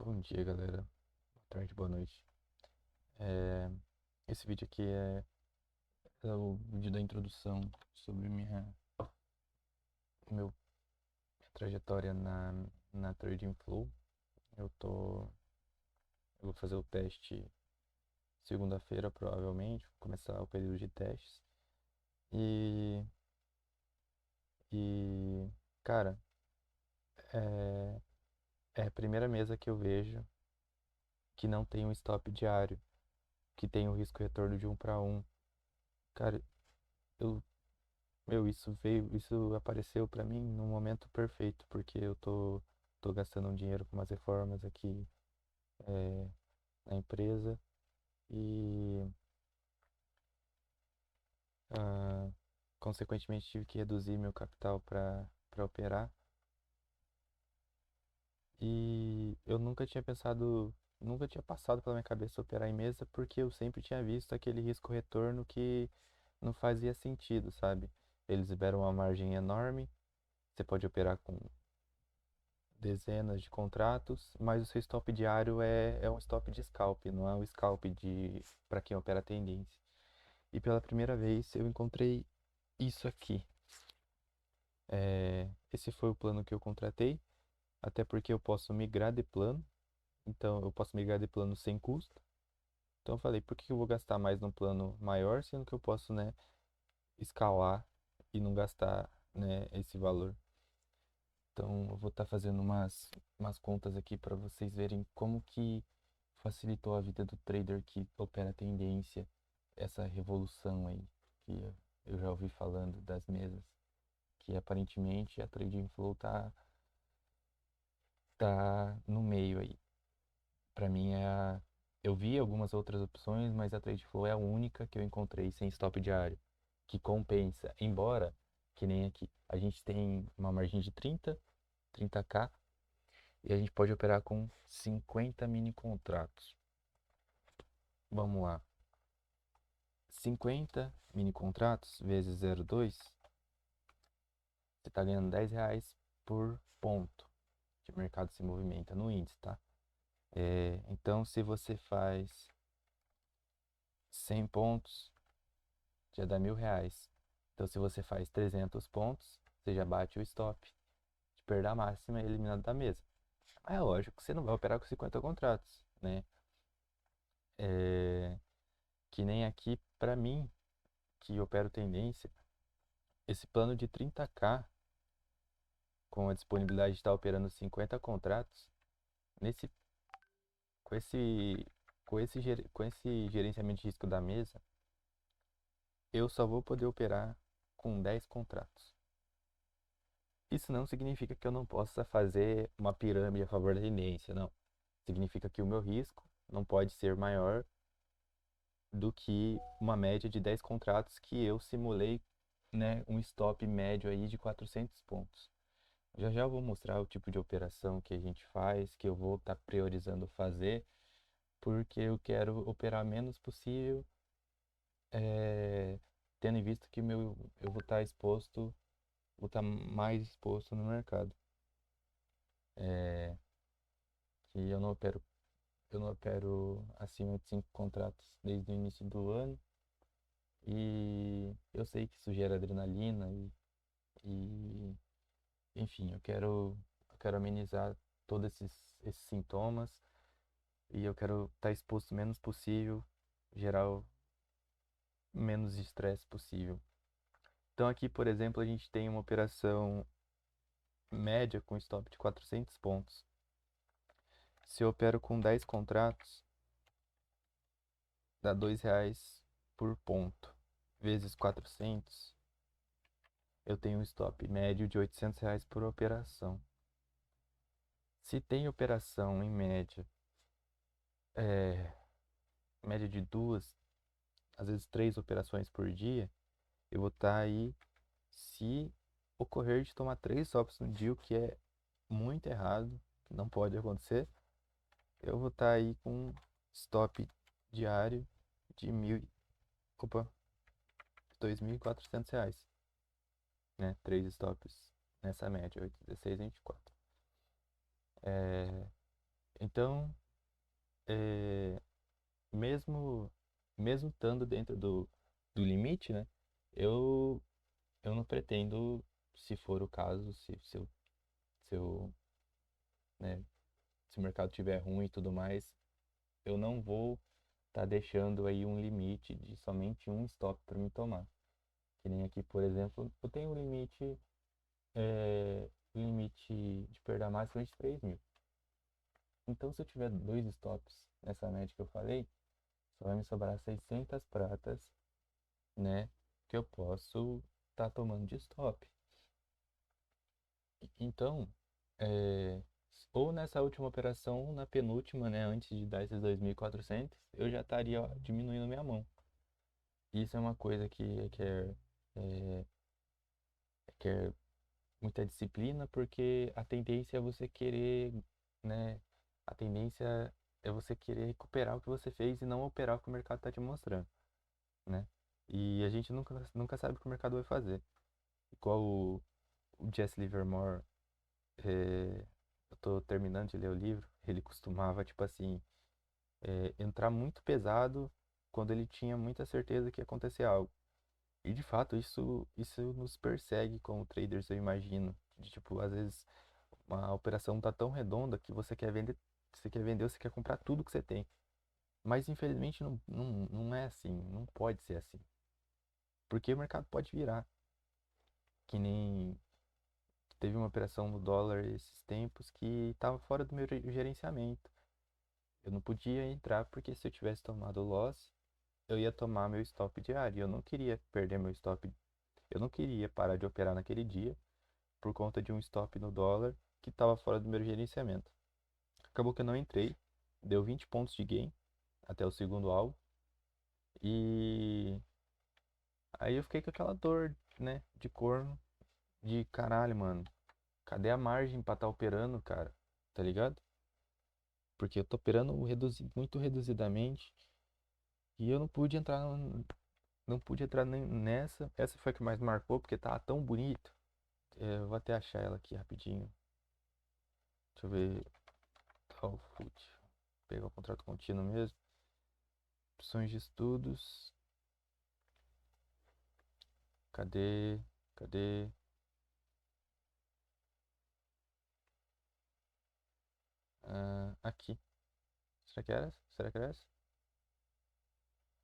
Bom dia, galera. Boa tarde, boa noite. É, Esse vídeo aqui é o vídeo da introdução sobre minha trajetória na Trading Flow. Eu tô, eu vou fazer o teste segunda-feira, provavelmente, vou começar o período de testes. E, e cara, é, é a primeira mesa que eu vejo que não tem um stop diário, que tem o risco retorno de 1 para 1. Cara, eu isso apareceu pra mim num momento perfeito, porque tô gastando um dinheiro com umas reformas aqui é, na empresa e, ah, consequentemente, tive que reduzir meu capital para operar. E eu nunca tinha passado pela minha cabeça operar em mesa, porque eu sempre tinha visto aquele risco-retorno que não fazia sentido, sabe? Eles liberam uma margem enorme, você pode operar com dezenas de contratos, mas o seu stop diário é um stop de scalp, não é um scalp de para quem opera tendência. E pela primeira vez eu encontrei isso aqui. Esse foi o plano que eu contratei, até porque eu posso migrar de plano, então eu posso migrar de plano sem custo. Então eu falei, por que eu vou gastar mais num plano maior, sendo que eu posso, né, escalar e não gastar, né, esse valor. Então, eu vou estar fazendo umas contas aqui para vocês verem como que facilitou a vida do trader que opera tendência, essa revolução aí que eu já ouvi falando das mesas, que aparentemente a Trading Flow tá no meio aí. Para mim eu vi algumas outras opções, mas a Trading Flow é a única que eu encontrei sem stop diário, que compensa, embora que nem aqui. A gente tem uma margem de 30k, e a gente pode operar com 50 mini contratos. Vamos lá. 50 mini contratos vezes 0,2, você está ganhando R$ 10 por ponto que o mercado se movimenta no índice, tá? Então, se você faz 100 pontos, já dá R$ 1.000. Então, se você faz 300 pontos, você já bate o stop de perda máxima e eliminado da mesa. Mas é lógico que você não vai operar com 50 contratos, né? É, que nem aqui, para mim, que opero tendência, esse plano de 30k, com a disponibilidade de estar operando 50 contratos, nesse, com esse, com esse gerenciamento de risco da mesa, eu só vou poder operar com 10 contratos. Isso não significa que eu não possa fazer uma pirâmide a favor da tendência, não. Significa que o meu risco não pode ser maior do que uma média de 10 contratos que eu simulei, né, um stop médio aí de 400 pontos. Já já eu vou mostrar o tipo de operação que a gente faz, que eu vou estar priorizando fazer, porque eu quero operar menos possível, eh, tendo em vista que eu vou estar exposto, vou estar mais exposto no mercado. Eh, que eu não opero acima de 5 contratos desde o início do ano, e eu sei que isso gera adrenalina e enfim, eu quero amenizar todos esses sintomas. E eu quero estar exposto o menos possível, gerar o menos estresse possível. Então aqui, por exemplo, a gente tem uma operação média com stop de 400 pontos. Se eu opero com 10 contratos, dá R$ 2 por ponto. Vezes 400, eu tenho um stop médio de R$ 800 por operação. Se tem operação em é, média de duas, às vezes três operações por dia, eu vou estar aí, se ocorrer de tomar três stops no dia, o que é muito errado, não pode acontecer, eu vou estar aí com stop diário de opa, R$ 2.400, né? Três stops nessa média, 8, 16, 24. É, Então, é, mesmo, mesmo estando dentro do limite, né? Eu, eu não pretendo, se for o caso, se eu, né, se o mercado estiver ruim e tudo mais, eu não vou estar deixando aí um limite de somente um stop para me tomar. Que nem aqui, por exemplo, eu tenho limite de perda máxima de 3.000. Então, se eu tiver dois stops nessa média que eu falei, só vai me sobrar 600 pratas, né? Que eu posso estar tomando de stop. Então, é, ou nessa última operação, ou na penúltima, né? Antes de dar esses 2.400, eu já estaria diminuindo minha mão. Isso é uma coisa é, que é muita disciplina, porque a tendência é você querer, né? A tendência é você querer recuperar o que você fez e não operar o que o mercado está te mostrando, né? E a gente nunca sabe o que o mercado vai fazer. Igual o Jesse Livermore, eu tô terminando de ler o livro, ele costumava, tipo assim, entrar muito pesado quando ele tinha muita certeza que ia acontecer algo. E de fato, isso nos persegue como traders, eu imagino. De, tipo, às vezes uma operação tá tão redonda que você quer comprar tudo que você tem. Mas infelizmente não é assim, não pode ser assim. Porque o mercado pode virar. Que nem teve uma operação no dólar esses tempos que estava fora do meu gerenciamento. Eu não podia entrar porque se eu tivesse tomado loss, eu ia tomar meu stop diário. Eu não queria perder meu stop. Eu não queria parar de operar naquele dia por conta de um stop no dólar que estava fora do meu gerenciamento. Acabou que eu não entrei, deu 20 pontos de gain até o segundo alvo. E aí eu fiquei com aquela dor, né, de corno, de caralho, mano. Cadê a margem pra estar operando, cara? Tá ligado? Porque eu tô operando muito reduzidamente e eu não pude entrar, não pude entrar nessa. Essa foi a que mais marcou porque tava tão bonito. Eu vou até achar ela aqui rapidinho. Deixa eu ver. Tal foot. Pegar o contrato contínuo mesmo. Opções de estudos. Cadê? Cadê? Aqui. Será que era essa? Será que era essa?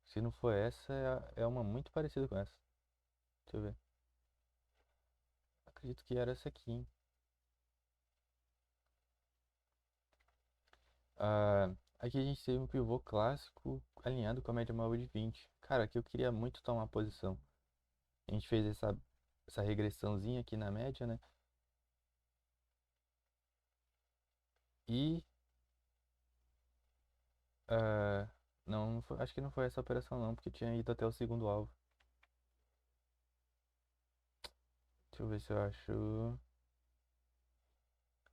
Se não for essa, é uma muito parecida com essa. Deixa eu ver. Acredito que era essa aqui, hein? Aqui a gente teve um pivô clássico alinhado com a média móvel de 20. Cara, aqui eu queria muito tomar posição. A gente fez essa regressãozinha aqui na média, né? E ah, acho que não foi essa operação não, porque tinha ido até o segundo alvo. Deixa eu ver se eu acho.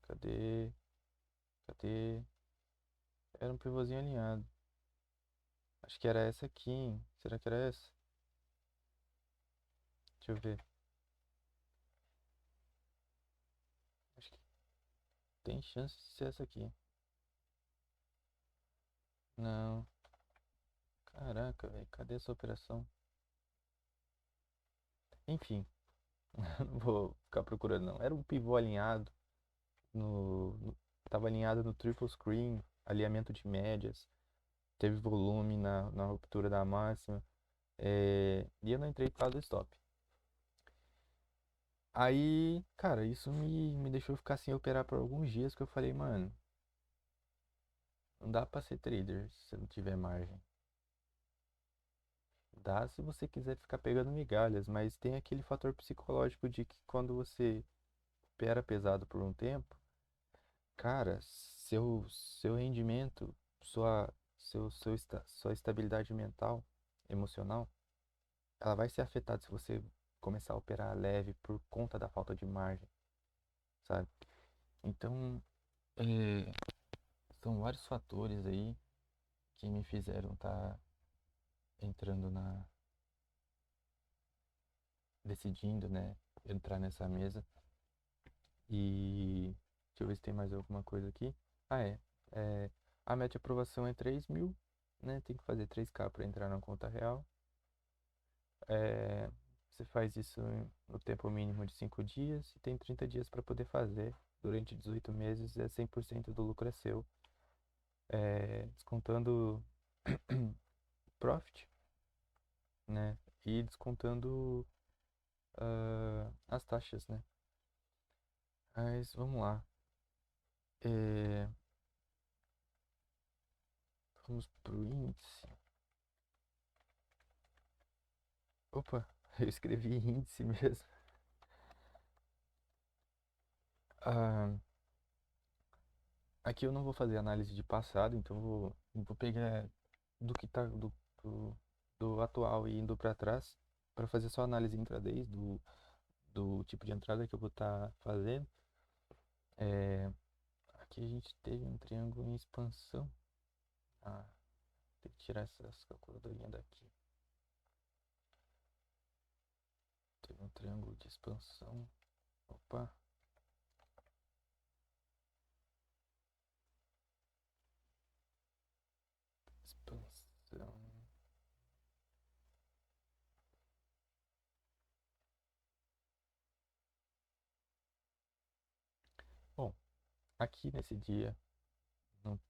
Cadê? Cadê? Era um pivôzinho alinhado. Acho que era essa aqui, hein? Será que era essa? Deixa eu ver. Acho que tem chance de ser essa aqui. Não. Caraca, velho. Cadê essa operação? Enfim, não vou ficar procurando não. Era um pivô alinhado tava alinhado no triple screen, alinhamento de médias, teve volume na ruptura da máxima, e eu não entrei por causa do stop. Aí, cara, isso me deixou ficar sem operar por alguns dias, que eu falei, mano, não dá pra ser trader se não tiver margem. Dá se você quiser ficar pegando migalhas, mas tem aquele fator psicológico de que quando você opera pesado por um tempo, cara, seu rendimento, sua estabilidade mental, emocional, ela vai ser afetada se você começar a operar leve por conta da falta de margem, sabe? Então, é, são vários fatores aí que me fizeram estar entrando decidindo, né, entrar nessa mesa. E deixa eu ver se tem mais alguma coisa aqui. Ah, é. É, a meta de aprovação é 3.000, né? Tem que fazer 3K para entrar na conta real. Você faz isso no tempo mínimo de 5 dias e tem 30 dias para poder fazer. Durante 18 meses, 100% do lucro é seu, descontando profit, né? E descontando as taxas, né? Mas vamos lá. É, vamos pro índice. Opa, eu escrevi índice mesmo. Ah, aqui eu não vou fazer análise de passado, então vou pegar do que tá do, do atual e indo para trás para fazer só análise intraday do tipo de entrada que eu vou estar fazendo. É, aqui a gente teve um triângulo em expansão. Ah, tem que tirar essas calculadorinhas daqui. Teve um triângulo de expansão. Opa, expansão. Bom, aqui nesse dia, no,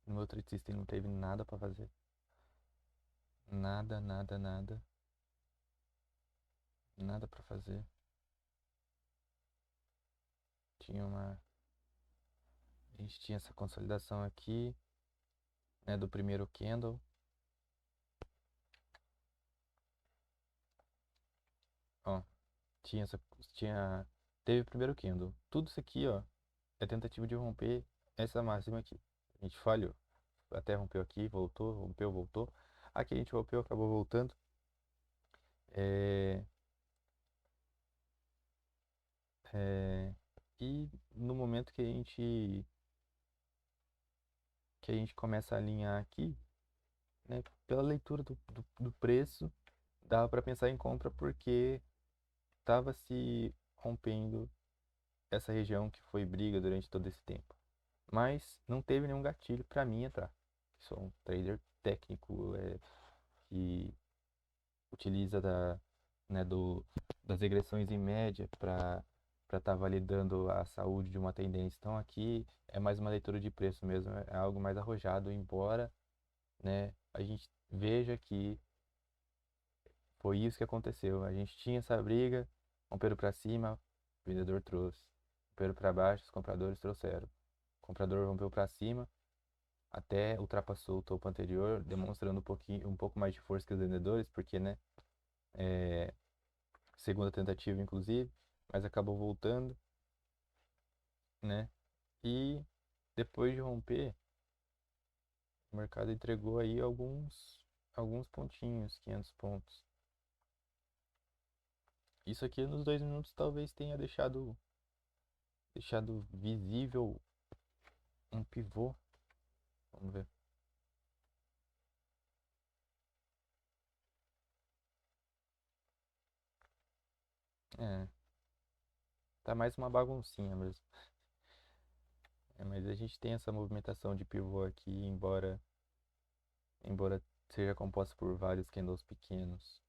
no meu trade system não teve nada para fazer. Nada, nada, nada. Nada para fazer. Tinha uma. A gente tinha essa consolidação aqui, né, do primeiro candle. Ó, tinha essa. Tinha. Teve o primeiro candle. Tudo isso aqui, ó, é tentativa de romper essa máxima aqui. A gente falhou. Até rompeu aqui, voltou, rompeu, voltou. Aqui a gente rompeu, acabou voltando. É, e no momento que a gente começa a alinhar aqui, né, pela leitura do preço, dava para pensar em compra porque estava se rompendo essa região que foi briga durante todo esse tempo. Mas não teve nenhum gatilho para mim entrar. Sou um trader técnico que utiliza né, das regressões em média para estar validando a saúde de uma tendência. Então aqui é mais uma leitura de preço mesmo, é algo mais arrojado, embora, né, a gente veja que foi isso que aconteceu. A gente tinha essa briga, romperam para cima, o vendedor trouxe. Romperam para baixo, os compradores trouxeram. O comprador rompeu para cima, até ultrapassou o topo anterior, demonstrando um pouco mais de força que os vendedores, porque, né, segunda tentativa, inclusive, mas acabou voltando, né? E depois de romper, o mercado entregou aí alguns pontinhos, 500 pontos. Isso aqui nos 2 minutos talvez tenha deixado visível um pivô. Vamos ver. É, tá mais uma baguncinha mesmo. Mas a gente tem essa movimentação de pivô aqui, embora seja composta por vários candles pequenos.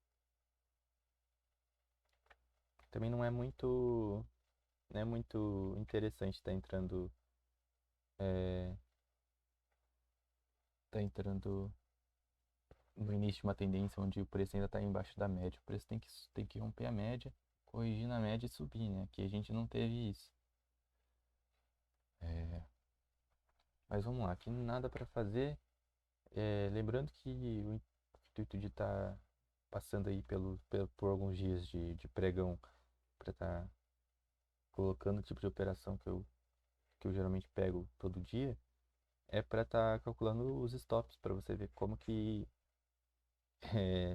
Também não é muito interessante estar entrando, é, tá entrando no início de uma tendência onde o preço ainda está embaixo da média. O preço tem que romper a média, corrigir na média e subir, né? Aqui a gente não teve isso. É, mas vamos lá, aqui nada para fazer. Lembrando que o intuito de estar passando aí por alguns dias de pregão para estar colocando o tipo de operação que eu geralmente pego todo dia é para estar calculando os stops para você ver como que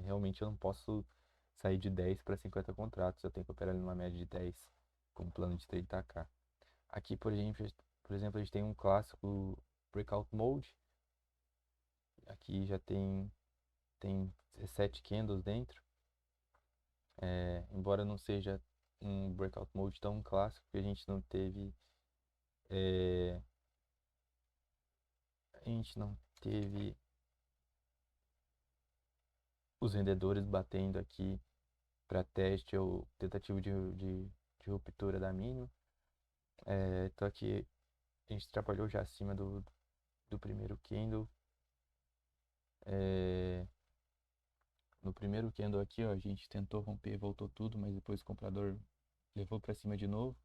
realmente eu não posso sair de 10 para 50 contratos, eu tenho que operar numa média de 10 com um plano de 30K. Aqui, por exemplo, a gente tem um clássico Breakout Mode. Aqui já tem 17 candles dentro. Embora não seja um Breakout Mode tão clássico, que a gente não teve gente não teve os vendedores batendo aqui para teste ou tentativa de ruptura da mínima. Então aqui a gente trabalhou já acima do primeiro candle. No primeiro candle aqui, ó, a gente tentou romper, voltou tudo, mas depois o comprador levou para cima de novo.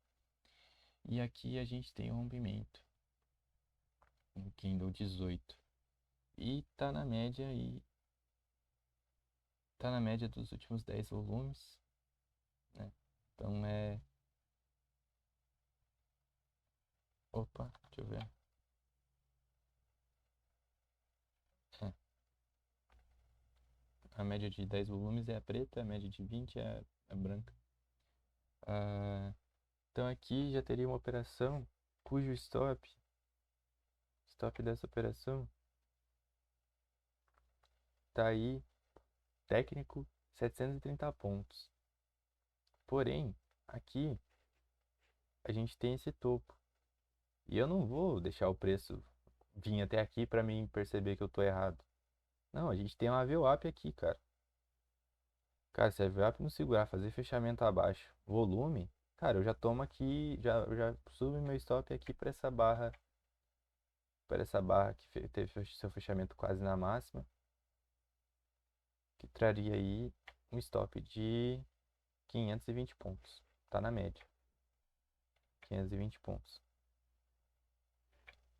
E aqui a gente tem um rompimento no candle 18. E tá na média dos últimos 10 volumes, né? Então opa, deixa eu ver. É, a média de 10 volumes é a preta, a média de 20 é a branca. Então aqui já teria uma operação cujo stop dessa operação tá aí, técnico, 730 pontos. Porém, aqui a gente tem esse topo. E eu não vou deixar o preço vir até aqui para mim perceber que eu tô errado. Não, a gente tem uma VWAP aqui, cara. Cara, se a VWAP não segurar, fazer fechamento abaixo, volume, cara, eu já tomo aqui, eu já subo meu stop aqui para essa barra que teve seu fechamento quase na máxima, que traria aí um stop de 520 pontos. Tá na média. 520 pontos.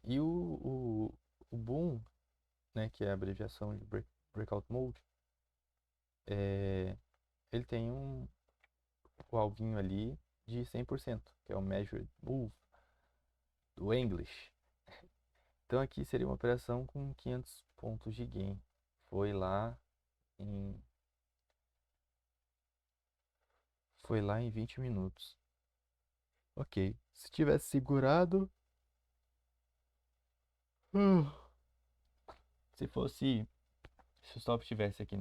E o boom, né, que é a abreviação de breakout mode, ele tem o alvinho ali de 100%, que é o measured move do English. Então aqui seria uma operação com 500 pontos de gain. Foi lá em Foi lá em 20 minutos. Ok. Se tivesse segurado. hum, Se fosse. Se o stop estivesse aqui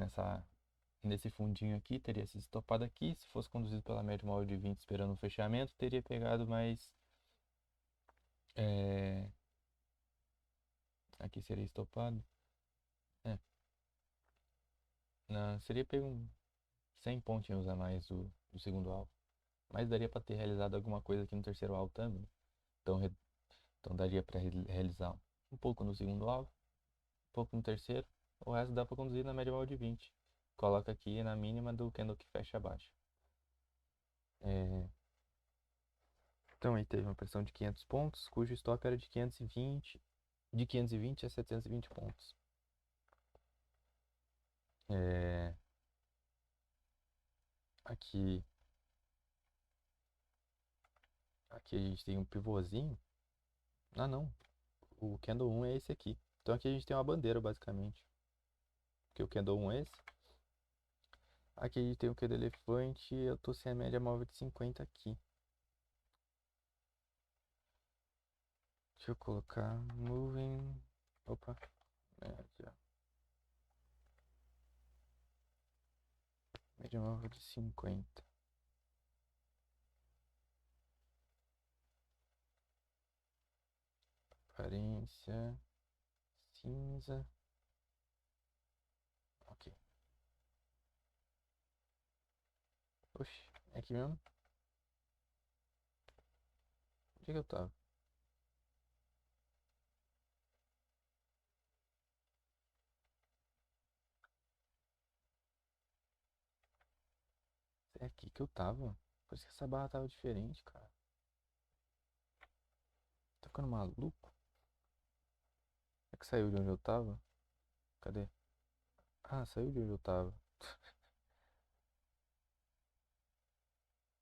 nesse fundinho aqui, teria se estopado aqui. Se fosse conduzido pela média móvel de 20 esperando o fechamento, teria pegado mais. é, Aqui seria estopado. É, não, seria pego 100 pontinhos a mais do segundo alvo. Mas daria para ter realizado alguma coisa aqui no terceiro alvo também. Então, então daria para realizar um pouco no segundo alvo, um pouco no terceiro. O resto dá para conduzir na média móvel de 20. Coloca aqui na mínima do candle que fecha abaixo. Então aí teve uma pressão de 500 pontos, cujo stop era de 520, de 520 a 720 pontos. Aqui, aqui a gente tem um pivôzinho. Ah, não. O candle 1 é esse aqui. Então aqui a gente tem uma bandeira, basicamente. Porque o candle 1 é esse. Aqui a gente tem o candle elefante. Eu tô sem a média móvel de 50 aqui. Deixa eu colocar moving. Opa. Média. Média móvel de 50. Aparência. Cinza. Ok. Oxi, é aqui mesmo? Onde é que eu tava? É aqui que eu tava? Por isso que essa barra tava diferente, cara. Tá ficando maluco? É que saiu de onde eu tava? Cadê? Ah, saiu de onde eu tava.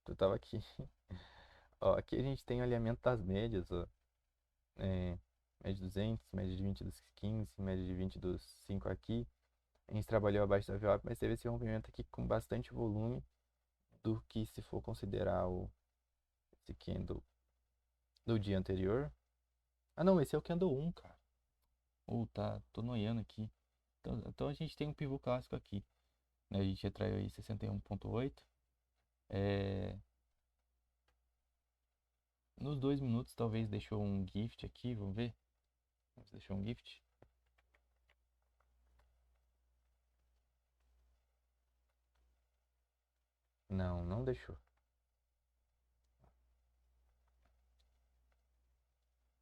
Eu tava aqui. Ó, aqui a gente tem o alinhamento das médias, ó. Média de 200, média de 20 dos 15, média de 20 dos 5 aqui. A gente trabalhou abaixo da VWAP, mas teve esse rompimento aqui com bastante volume do que se for considerar esse candle do dia anterior. Ah, não, esse é o candle 1, cara. Tô noiando aqui. Então a gente tem um pivô clássico aqui, né? A gente retraiu aí 61,8. Nos 2 minutos talvez deixou um gift aqui, vamos ver? Deixou um gift. Não, não deixou.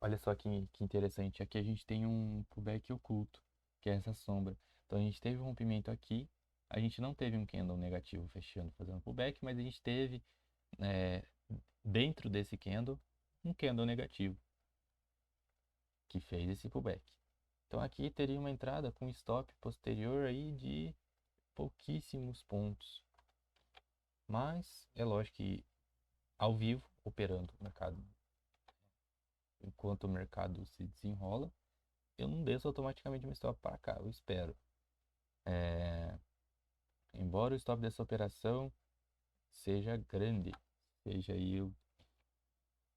Olha só que interessante. Aqui a gente tem um pullback oculto, que é essa sombra. Então a gente teve um rompimento aqui. A gente não teve um candle negativo fechando, fazendo pullback, mas a gente teve é, dentro desse candle um candle negativo que fez esse pullback. Então aqui teria uma entrada com stop posterior aí de pouquíssimos pontos. Mas é lógico que ao vivo, operando o mercado, enquanto o mercado se desenrola, eu não desço automaticamente meu stop para cá, eu espero. É, embora o stop dessa operação seja grande, seja aí o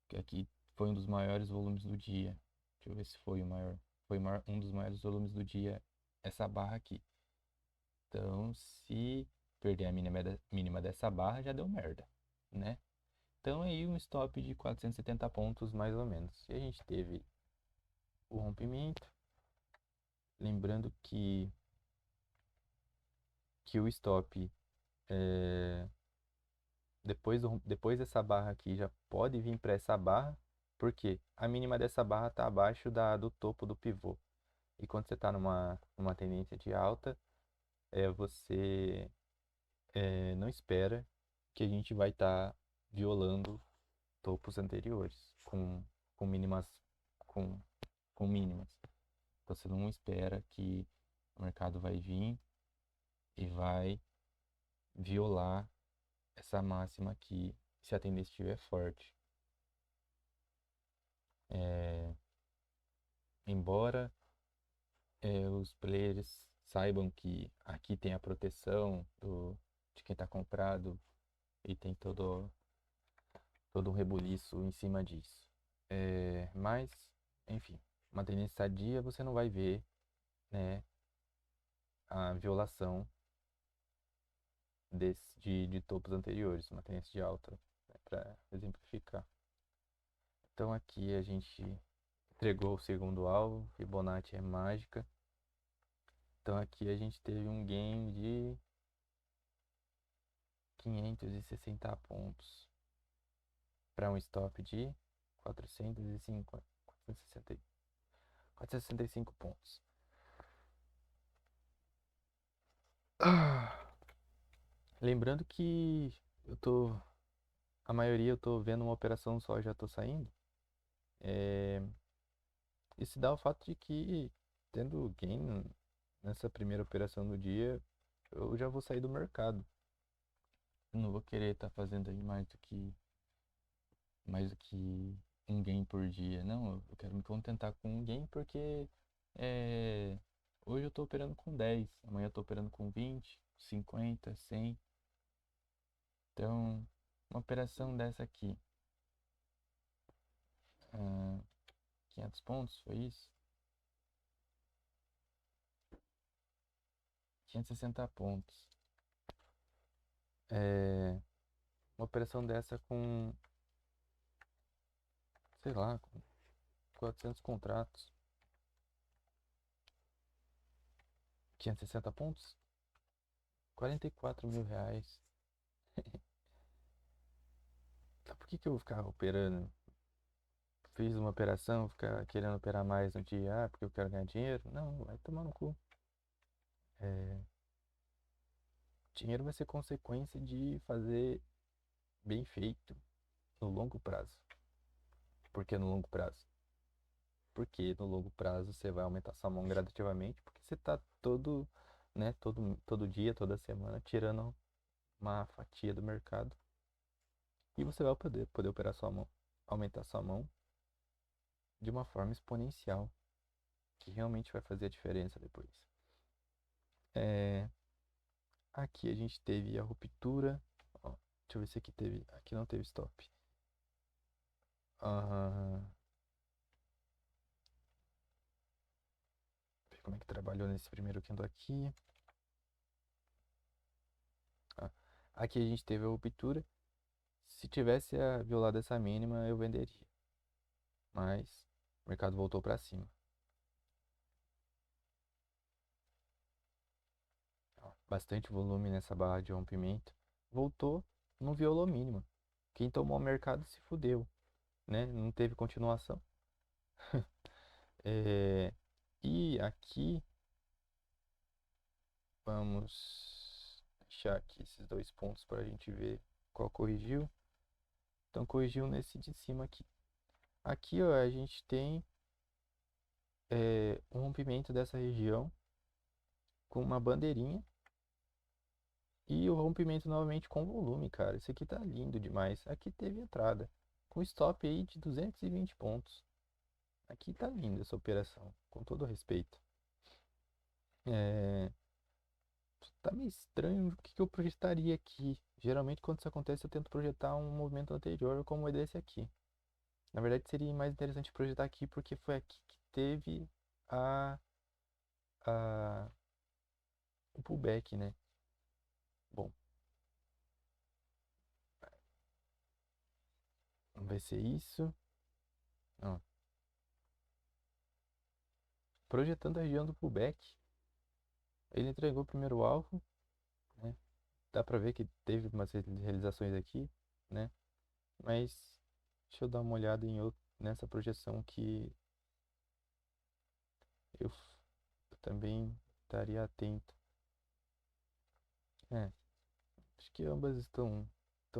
que aqui foi um dos maiores volumes do dia. Deixa eu ver se foi o maior. Foi um dos maiores volumes do dia essa barra aqui. Então, se perder a mínima dessa barra, já deu merda, né? Então, aí um stop de 470 pontos mais ou menos. E a gente teve o rompimento. Lembrando que o stop, é, depois dessa barra aqui, já pode vir para essa barra, porque a mínima dessa barra está abaixo do topo do pivô. E quando você está numa tendência de alta, você não espera que a gente vai estar violando topos anteriores com mínimas com, com mínimas. Então você não espera que o mercado vai vir e vai violar essa máxima aqui se a tendência estiver forte. É, embora os players saibam que aqui tem a proteção de quem está comprado e tem todo um rebuliço em cima disso. Mas, enfim, uma tendência sadia você não vai ver, né, a violação de topos anteriores, uma tendência de alta, né, para exemplificar. Então aqui a gente entregou o segundo alvo, Fibonacci é mágica. Então aqui a gente teve um gain de 560 pontos para um stop de 405, 460, 465 pontos. Lembrando que a maioria eu tô vendo uma operação só e já tô saindo. É, isso dá o fato de que, tendo gain nessa primeira operação do dia, eu já vou sair do mercado. Eu não vou querer estar fazendo aí mais do que um gain por dia. Não, eu quero me contentar com um gain porque é, hoje eu estou operando com 10, amanhã eu estou operando com 20, 50, 100. Então, uma operação dessa aqui, 500 pontos, foi isso? 560 pontos. É, uma operação dessa com, sei lá, com 400 contratos. 560 pontos? 44 mil reais. Então, por que eu vou ficar operando? Fiz uma operação, ficar querendo operar mais no dia, porque eu quero ganhar dinheiro? Não, vai tomar no cu. É, dinheiro vai ser consequência de fazer bem feito no longo prazo. Por que no longo prazo? Porque no longo prazo você vai aumentar sua mão gradativamente, porque você está todo dia, toda semana, tirando uma fatia do mercado. E você vai poder operar sua mão, aumentar sua mão de uma forma exponencial, que realmente vai fazer a diferença depois. É, aqui a gente teve a ruptura. Ó, deixa eu ver se aqui teve. Aqui não teve stop. Ah, ver como é que trabalhou nesse primeiro candle aqui. Ah, aqui a gente teve a ruptura. Se tivesse violado essa mínima, eu venderia. Mas o mercado voltou para cima. Ó, bastante volume nessa barra de rompimento. Voltou. não violou mínima. Quem tomou o mercado se fudeu, né? Não teve continuação. É, e aqui, vamos deixar aqui esses dois pontos para a gente ver qual corrigiu. Então, corrigiu nesse de cima aqui. Aqui, ó, a gente tem um rompimento dessa região com uma bandeirinha e o rompimento novamente com volume, cara. Isso aqui tá lindo demais. Aqui teve entrada com stop aí de 220 pontos. Aqui tá linda essa operação, com todo respeito. É, tá meio estranho o que eu projetaria aqui. Geralmente, quando isso acontece, eu tento projetar um movimento anterior, como é desse aqui. Na verdade, seria mais interessante projetar aqui, porque foi aqui que teve a, a, o pullback, né? Bom, vai ser isso. Ó, projetando a região do pullback, ele entregou o primeiro alvo, né? Dá pra ver que teve umas realizações aqui, né? Mas deixa eu dar uma olhada nessa projeção que eu também estaria atento. É, acho que ambas estão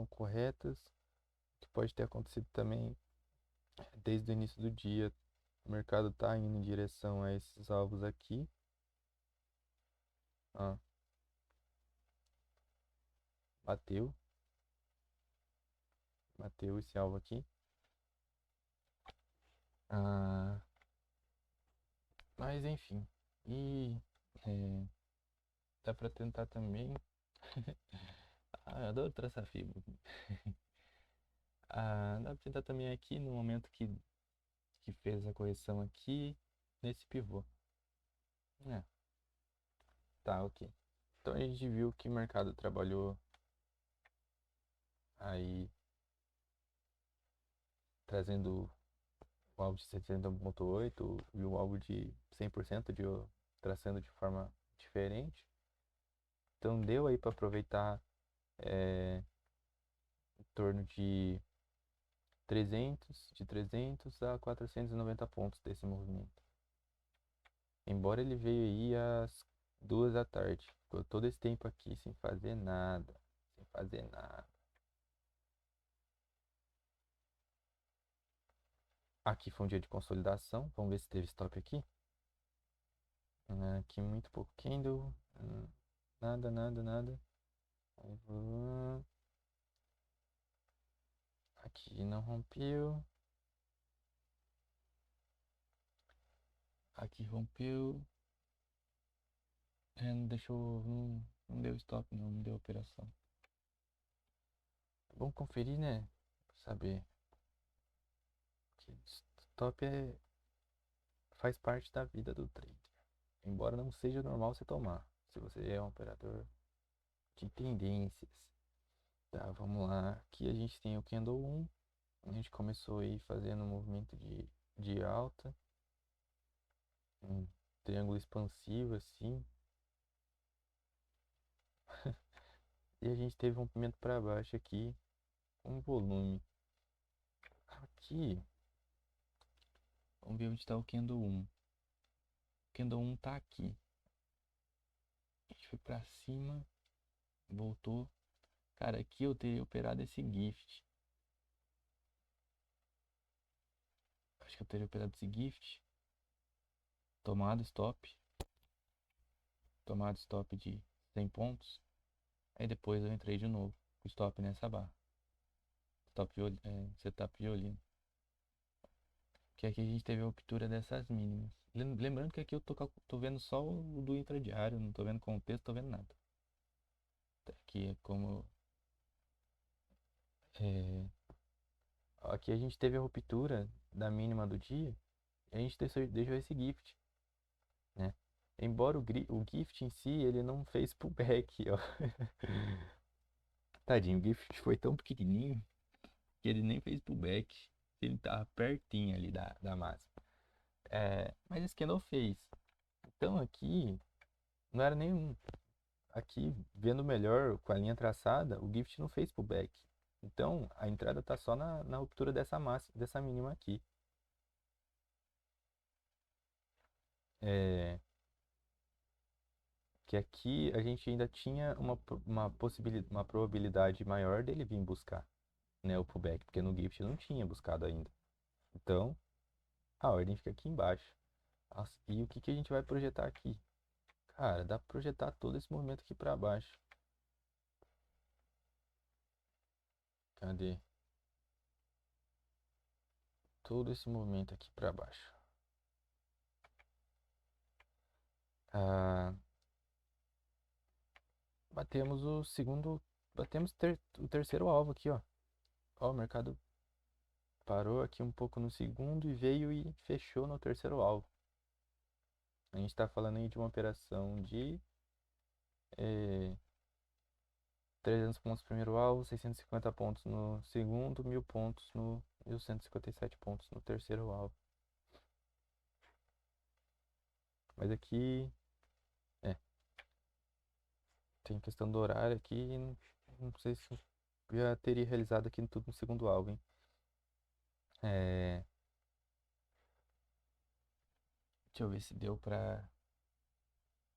corretas. O que pode ter acontecido também desde o início do dia, o mercado está indo em direção a esses alvos aqui. Ó, bateu, bateu esse alvo aqui. Ah, mas enfim, e é, dá para tentar também. Eu adoro traçar fibra. Dá para tentar também aqui no momento que fez a correção aqui, nesse pivô. É, tá, ok. Então a gente viu que o mercado trabalhou aí trazendo o alvo de 70,8 e o alvo de 100% traçando de forma diferente. Então deu aí para aproveitar em torno de 300 a 490 pontos desse movimento. Embora ele veio aí às 2 da tarde, ficou todo esse tempo aqui sem fazer nada, sem fazer nada. Aqui foi um dia de consolidação, vamos ver se teve stop aqui. Aqui muito pouco candle, nada, nada, nada. Aqui não rompeu. Aqui rompeu. Não deixou. Não deu stop, não deu operação. É bom conferir, né? Pra saber. Que stop faz parte da vida do trader. Embora não seja normal você tomar. Se você é um operador de tendências. Tá, vamos lá. Aqui a gente tem o candle 1. A gente começou aí fazendo um movimento de alta. Um triângulo expansivo assim. E a gente teve um movimento para baixo aqui. Um volume. Aqui. Vamos ver onde está o candle 1. O candle 1 tá aqui. A gente foi para cima. Voltou. Cara, aqui eu teria operado esse gift. Acho que eu teria operado esse gift. Tomado stop. Tomado stop de 100 pontos. Aí depois eu entrei de novo. Com stop nessa barra. Setup violino. Que aqui a gente teve a ruptura dessas mínimas. Lembrando que aqui eu tô vendo só o do intradiário, não tô vendo contexto, tô vendo nada. Aqui é como. É, aqui a gente teve a ruptura da mínima do dia e a gente deixou esse gift, né? Embora o gift em si ele não fez pullback, ó. Tadinho, o gift foi tão pequenininho que ele nem fez pullback. Ele tava pertinho ali da máxima. Mas esse candle fez. Então aqui não era nenhum. aqui, vendo melhor com a linha traçada, o Gift não fez pullback. Então, a entrada está só na ruptura dessa dessa mínima aqui. É, que aqui a gente ainda tinha uma possibilidade, uma probabilidade maior dele vir buscar, né, o pullback, porque no Gift não tinha buscado ainda. Então, a ordem fica aqui embaixo. Nossa, e o que que a gente vai projetar aqui? Cara, dá pra projetar todo esse movimento aqui para baixo. Cadê? Todo esse movimento aqui para baixo. Ah, batemos o segundo, batemos o terceiro alvo aqui, ó. Ó, o mercado parou aqui um pouco no segundo e veio e fechou no terceiro alvo. A gente está falando aí de uma operação de 300 pontos no primeiro alvo, 650 pontos no segundo, 1000 pontos no 1157 pontos no terceiro alvo. Mas aqui, é, tem questão do horário aqui, não sei se eu já teria realizado aqui tudo no segundo alvo, hein? É, deixa eu ver se deu pra.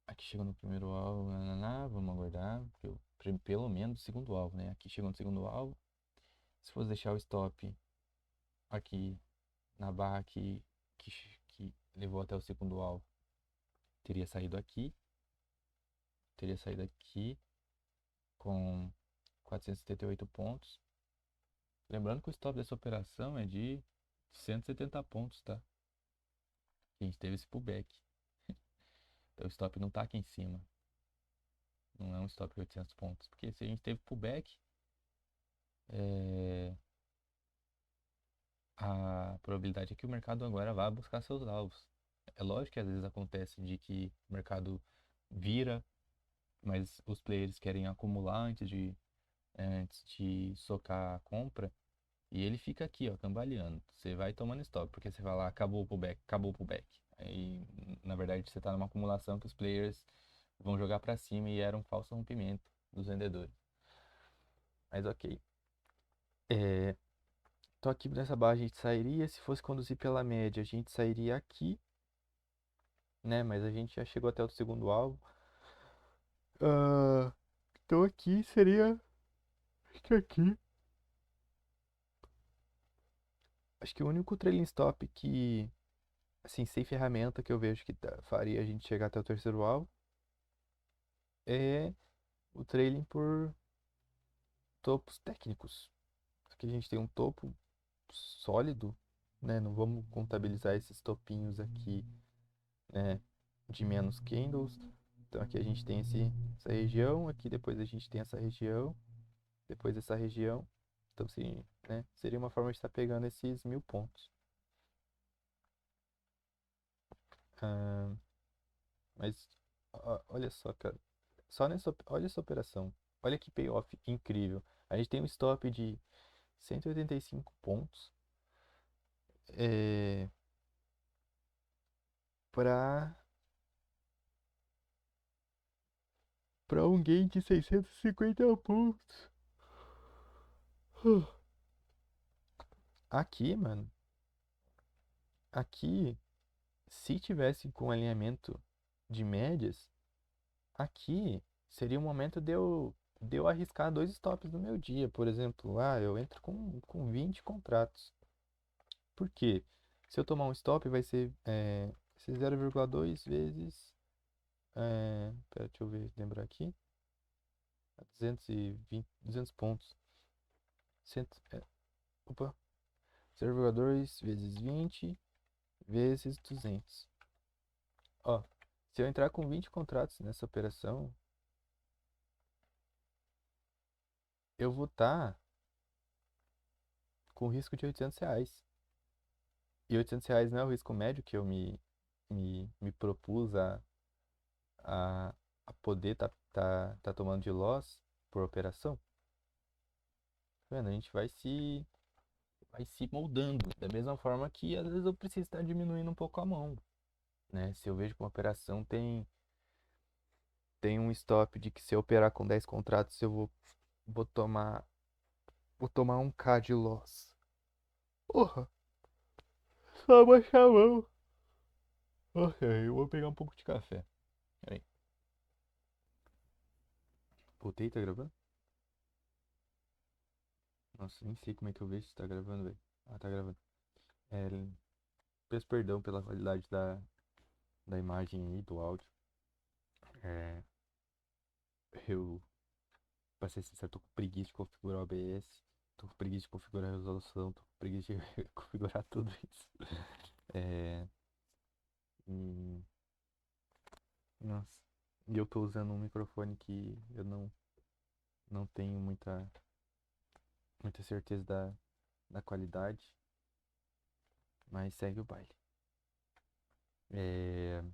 Aqui chegou no primeiro alvo, vamos aguardar, porque pelo menos segundo alvo, né? Aqui chegou no segundo alvo. Se fosse deixar o stop aqui na barra que levou até o segundo alvo, teria saído aqui com 478 pontos. Lembrando que o stop dessa operação é de 170 pontos, tá? A gente teve esse pullback. Então o stop não tá aqui em cima. Não é um stop de 800 pontos. Porque se a gente teve pullback, é, a probabilidade é que o mercado agora vá buscar seus alvos. É lógico que às vezes acontece de que o mercado vira, mas os players querem acumular antes de socar a compra, e ele fica aqui, ó, cambaleando. Você vai tomando stop, porque você vai lá, acabou o pullback, acabou o pullback. Aí, na verdade, você está numa acumulação que os players vão jogar para cima e era um falso rompimento dos vendedores. Mas ok. É, então aqui nessa barra a gente sairia, se fosse conduzir pela média, a gente sairia aqui, né? Mas a gente já chegou até o segundo alvo. Ah, então aqui seria. Acho que aqui. Acho que o único trailing stop que, assim, sem ferramenta que eu vejo que faria a gente chegar até o terceiro alvo é o trailing por topos técnicos. Aqui a gente tem um topo sólido, né? Não vamos contabilizar esses topinhos aqui, né? De menos candles. Então aqui a gente tem essa região, aqui depois a gente tem essa região, depois essa região. Então, sim, né? Seria uma forma de estar pegando esses 1000 pontos. Ah, mas olha só, cara. Olha essa operação. Olha que payoff incrível. A gente tem um stop de 185 pontos é, para um gain de 650 pontos. Aqui, mano, aqui, se tivesse com alinhamento de médias, aqui seria o momento de eu arriscar dois stops no meu dia. Por exemplo, eu entro com 20 contratos. Por quê? Se eu tomar um stop, vai ser 0,2 vezes. Pera, deixa eu ver, lembrar aqui. 200 pontos. Cento, opa, 0,2 vezes 20 vezes 200. Ó, se eu entrar com 20 contratos nessa operação, eu vou estar com risco de R$ 800. E R$ 800 não é o risco médio que eu me propus a, a poder tá tomando de loss por operação. Tá vendo? A gente vai se moldando. Da mesma forma que às vezes eu preciso estar diminuindo um pouco a mão, né? Se eu vejo que uma operação tem tenho um stop de que se eu operar com 10 contratos, vou tomar, vou tomar um K de loss. Porra, só baixar a mão. Ok, eu vou pegar um pouco de café. Peraí. Voltei, tá gravando? Nossa, nem sei como é que eu vejo se tá gravando, velho. Ah, tá gravando. É, peço perdão pela qualidade da imagem aí, do áudio. É, eu, pra ser sincero, tô com preguiça de configurar o OBS. Tô com preguiça de configurar a resolução. Tô com preguiça de configurar tudo isso. É, e, nossa. E eu tô usando um microfone que eu não tenho muita certeza da qualidade. Mas segue o baile. É,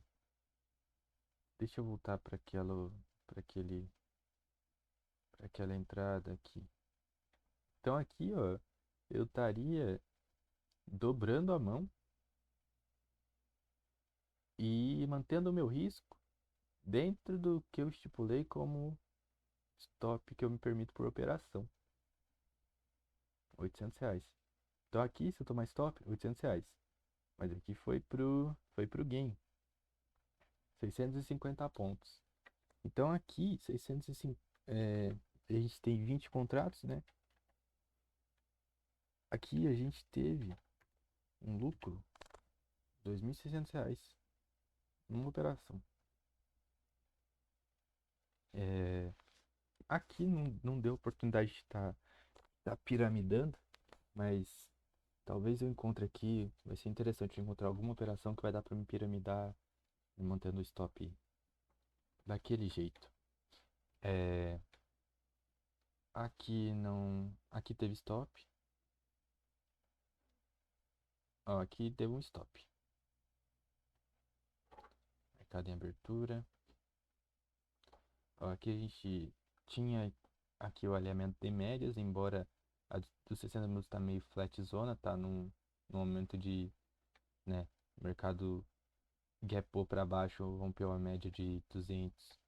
deixa eu voltar para aquele, para aquela entrada aqui. Então aqui, ó, eu estaria dobrando a mão e mantendo o meu risco dentro do que eu estipulei como stop que eu me permito por operação, R$ 800. Então aqui, se eu tomar stop, R$ 800. Mas aqui foi pro gain, 650 pontos. Então aqui, 650, a gente tem 20 contratos, né? Aqui a gente teve um lucro de R$ 2.600 numa operação. É, aqui não deu oportunidade de estar piramidando, mas talvez eu encontre aqui. Vai ser interessante encontrar alguma operação que vai dar para me piramidar e mantendo o stop daquele jeito. É, aqui não. Aqui teve stop. Ó, aqui deu um stop. Mercado em abertura. Ó, aqui a gente tinha aqui o alinhamento de médias, embora a dos 60 minutos tá meio flat zona, tá num momento de, né, mercado gapou para baixo, rompeu a média de 200,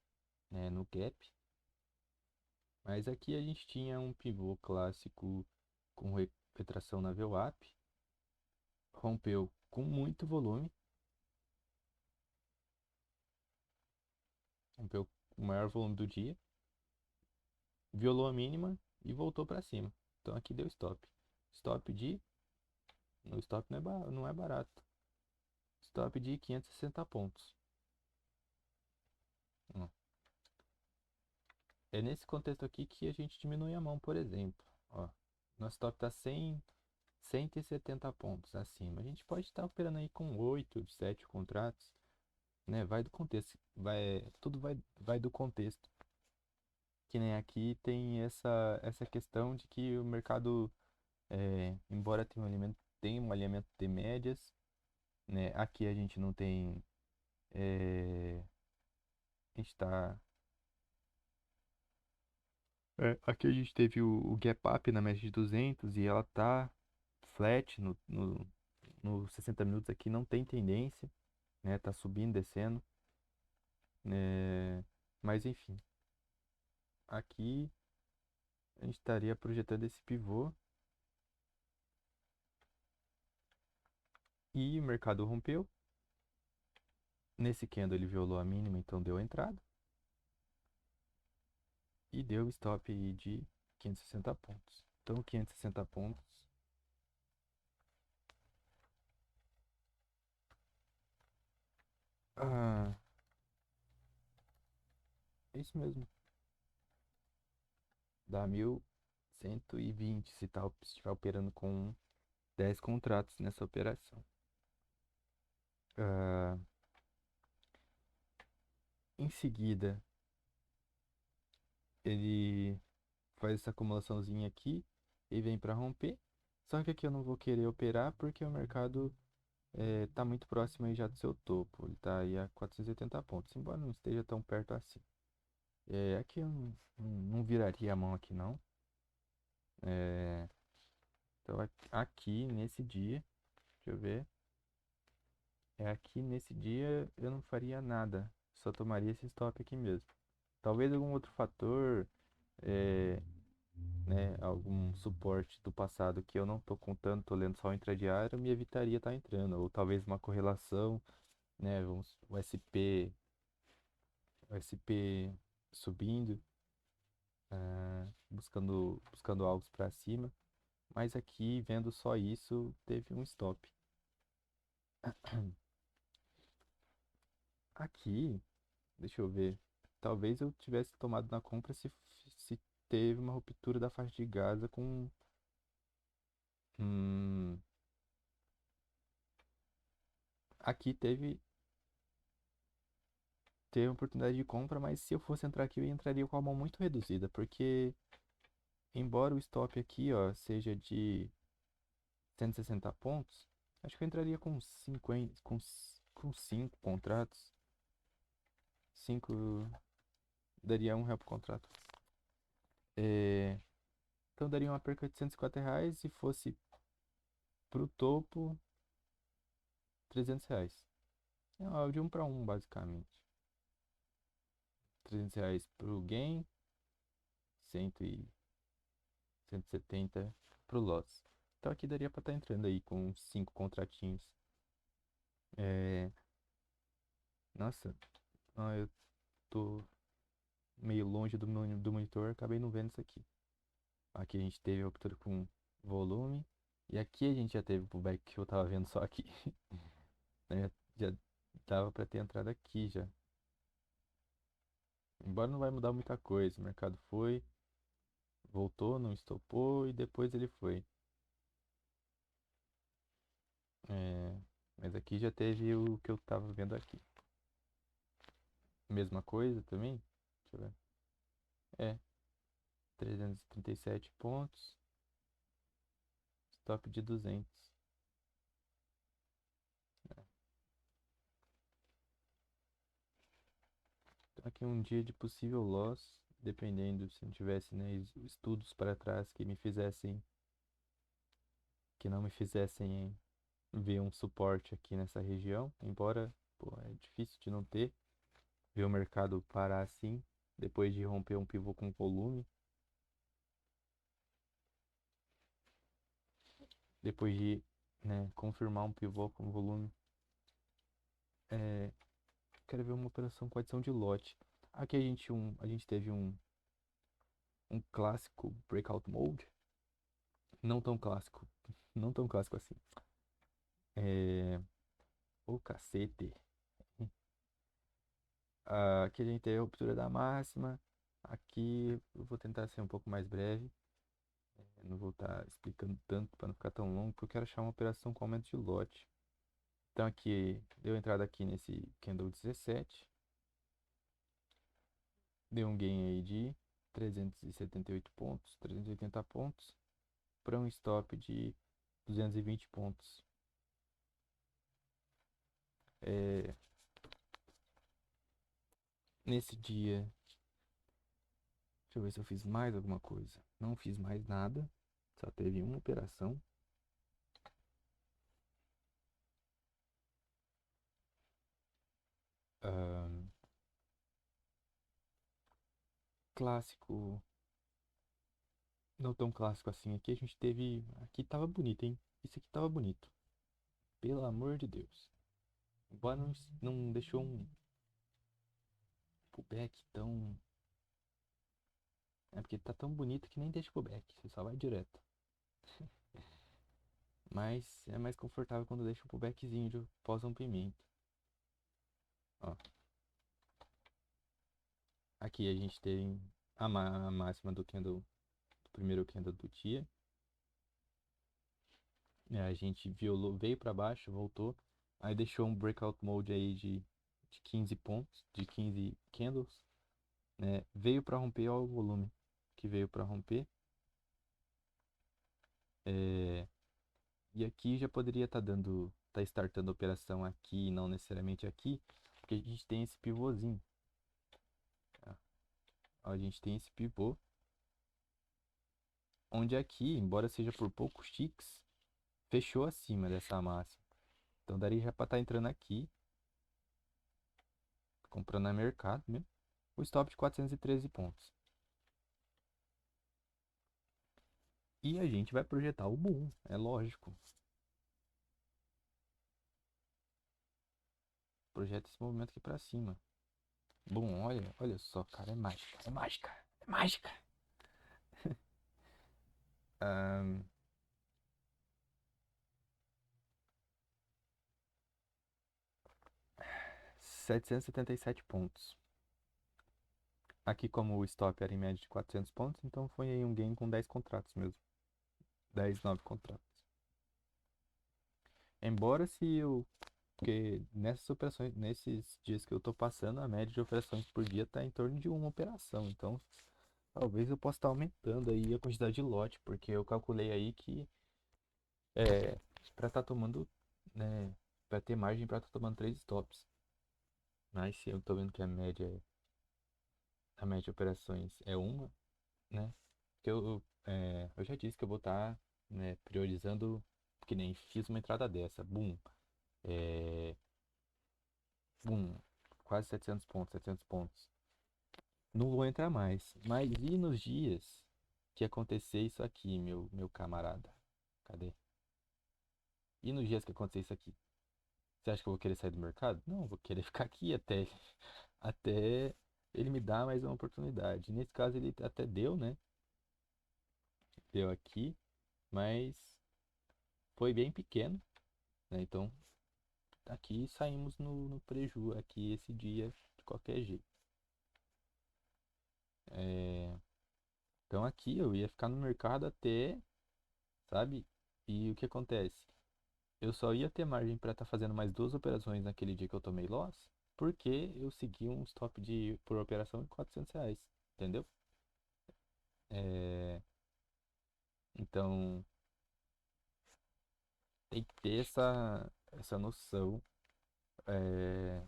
né, no gap. Mas aqui a gente tinha um pivô clássico com retração na VWAP, rompeu com muito volume, rompeu com o maior volume do dia, violou a mínima e voltou para cima. Então aqui deu stop. Stop de, no stop não é barato. Stop de 560 pontos. Ó. É nesse contexto aqui que a gente diminui a mão, por exemplo. Ó, nosso stop está 170 pontos acima. A gente pode estar operando aí com 8, 7 contratos, né? Vai do contexto, vai do contexto. Que nem aqui tem essa questão de que o mercado, embora tenha um alinhamento de médias, né? Aqui a gente não tem, a gente tá, aqui a gente teve o gap up na média de 200 e ela tá flat no 60 minutos aqui, não tem tendência, né? Tá subindo, descendo. Mas enfim, aqui a gente estaria projetando esse pivô e o mercado rompeu. Nesse candle ele violou a mínima, então deu a entrada. E deu stop aí de 560 pontos. Então 560 pontos. Ah, é isso mesmo. Dá 1.120 se estiver operando com 10 contratos nessa operação. Ah, em seguida, ele faz essa acumulaçãozinha aqui e vem para romper. Só que aqui eu não vou querer operar porque o mercado tá muito próximo aí já do seu topo. Ele tá aí a 480 pontos, embora não esteja tão perto assim. Aqui eu não viraria a mão aqui não. É, então aqui nesse dia, deixa eu ver. Aqui nesse dia eu não faria nada. Só tomaria esse stop aqui mesmo. Talvez algum outro fator, é, né, algum suporte do passado que eu não tô contando, tô lendo só o intradiário, me evitaria estar entrando. Ou talvez uma correlação, né, o SP subindo, buscando alvos para cima. Mas aqui, vendo só isso, teve um stop. Aqui, deixa eu ver. Talvez eu tivesse tomado na compra se teve uma ruptura da faixa de Gaza com. Hum, aqui teve uma oportunidade de compra, mas se eu fosse entrar aqui, eu entraria com a mão muito reduzida, porque embora o stop aqui, ó, seja de 160 pontos, acho que eu entraria com 50, com 5 contratos. 5 daria R$ 1 por contrato. É, então daria uma perca de R$ 150 se fosse pro topo R$ 300. É algo de um para um, basicamente. R$ 300 pro gain, 100 e 170 pro loss. Então aqui daria para estar entrando aí com 5 contratinhos. É, nossa, eu tô meio longe do monitor, acabei não vendo isso aqui. Aqui a gente teve a ruptura com volume. E aqui a gente já teve o pullback que eu tava vendo só aqui. Né? Já dava para ter entrado aqui já. Embora não vai mudar muita coisa. O mercado foi, voltou, não estopou e depois ele foi. É, mas aqui já teve o que eu tava vendo aqui. Mesma coisa também? Deixa eu ver. É, 337 pontos. Stop de 200. Então aqui um dia de possível loss, dependendo se não tivesse, né, estudos para trás que não me fizessem ver um suporte aqui nessa região, embora, pô, é difícil de não ter, ver o mercado parar assim, depois de romper um pivô com volume, depois de, né, confirmar um pivô com volume. É, quero ver uma operação com adição de lote. Aqui a gente teve um clássico breakout mode, não tão clássico, não tão clássico assim. É, o cacete. Aqui a gente teve a ruptura da máxima. Aqui eu vou tentar ser um pouco mais breve. Eu não vou estar explicando tanto para não ficar tão longo, porque eu quero achar uma operação com aumento de lote. Então aqui, deu entrada aqui nesse candle 17. Deu um gain aí de 378 pontos, 380 pontos, para um stop de 220 pontos. É, nesse dia, deixa eu ver se eu fiz mais alguma coisa. Não fiz mais nada, só teve uma operação. Ahn, clássico, não tão clássico assim. Aqui a gente teve. Aqui tava bonito, hein? Isso aqui tava bonito. Pelo amor de Deus. Embora não deixou um pullback tão. É porque tá tão bonito que nem deixa pullback. Você só vai direto. Mas é mais confortável quando deixa um pullbackzinho de pós-rompimento. Ó. Aqui a gente tem a máxima do candle. Do primeiro candle do dia. A gente violou, veio para baixo, voltou. Aí deixou um breakout mode aí de 15 pontos, de 15 candles. Né? Veio para romper, ó, o volume que veio para romper. É, e aqui já poderia estar tá startando a operação aqui, não necessariamente aqui, porque a gente tem esse pivôzinho. Tá? Ó, a gente tem esse pivô, onde aqui, embora seja por poucos ticks, fechou acima dessa máxima. Então daria já para estar entrando aqui, comprando a mercado mesmo. o stop de 413 pontos. E a gente vai projetar o boom, é lógico. Projeta esse movimento aqui pra cima. Boom, olha só, cara, é mágica, é mágica, é mágica. Ahn, 777 pontos. Aqui, como o stop era em média de 400 pontos, então foi aí um gain com 10 contratos mesmo. 10, 9 contratos. Embora se eu. Porque nessas operações, nesses dias que eu tô passando, a média de operações por dia tá em torno de uma operação. Então, talvez eu possa estar aumentando aí a quantidade de lote, porque eu calculei aí que para estar tomando, né, para ter margem para estar tomando 3 stops. Mas se eu tô vendo que a média de operações é uma, né? Que eu já disse que eu vou estar, né, priorizando, que nem fiz uma entrada dessa, boom, é, boom, quase 700 pontos, 700 pontos. Não vou entrar mais. Mas e nos dias que acontecer isso aqui, meu camarada? Cadê? E nos dias que acontecer isso aqui? Você acha que eu vou querer sair do mercado? Não, eu vou querer ficar aqui até ele me dar mais uma oportunidade. Nesse caso ele até deu, né? Deu aqui, mas foi bem pequeno, né? Então aqui saímos no preju aqui esse dia de qualquer jeito. É, então aqui eu ia ficar no mercado até, sabe? E o que acontece? Eu só ia ter margem para estar fazendo mais duas operações naquele dia que eu tomei loss, porque eu segui um stop por operação de R$ 400, entendeu? É, então tem que ter essa noção, é,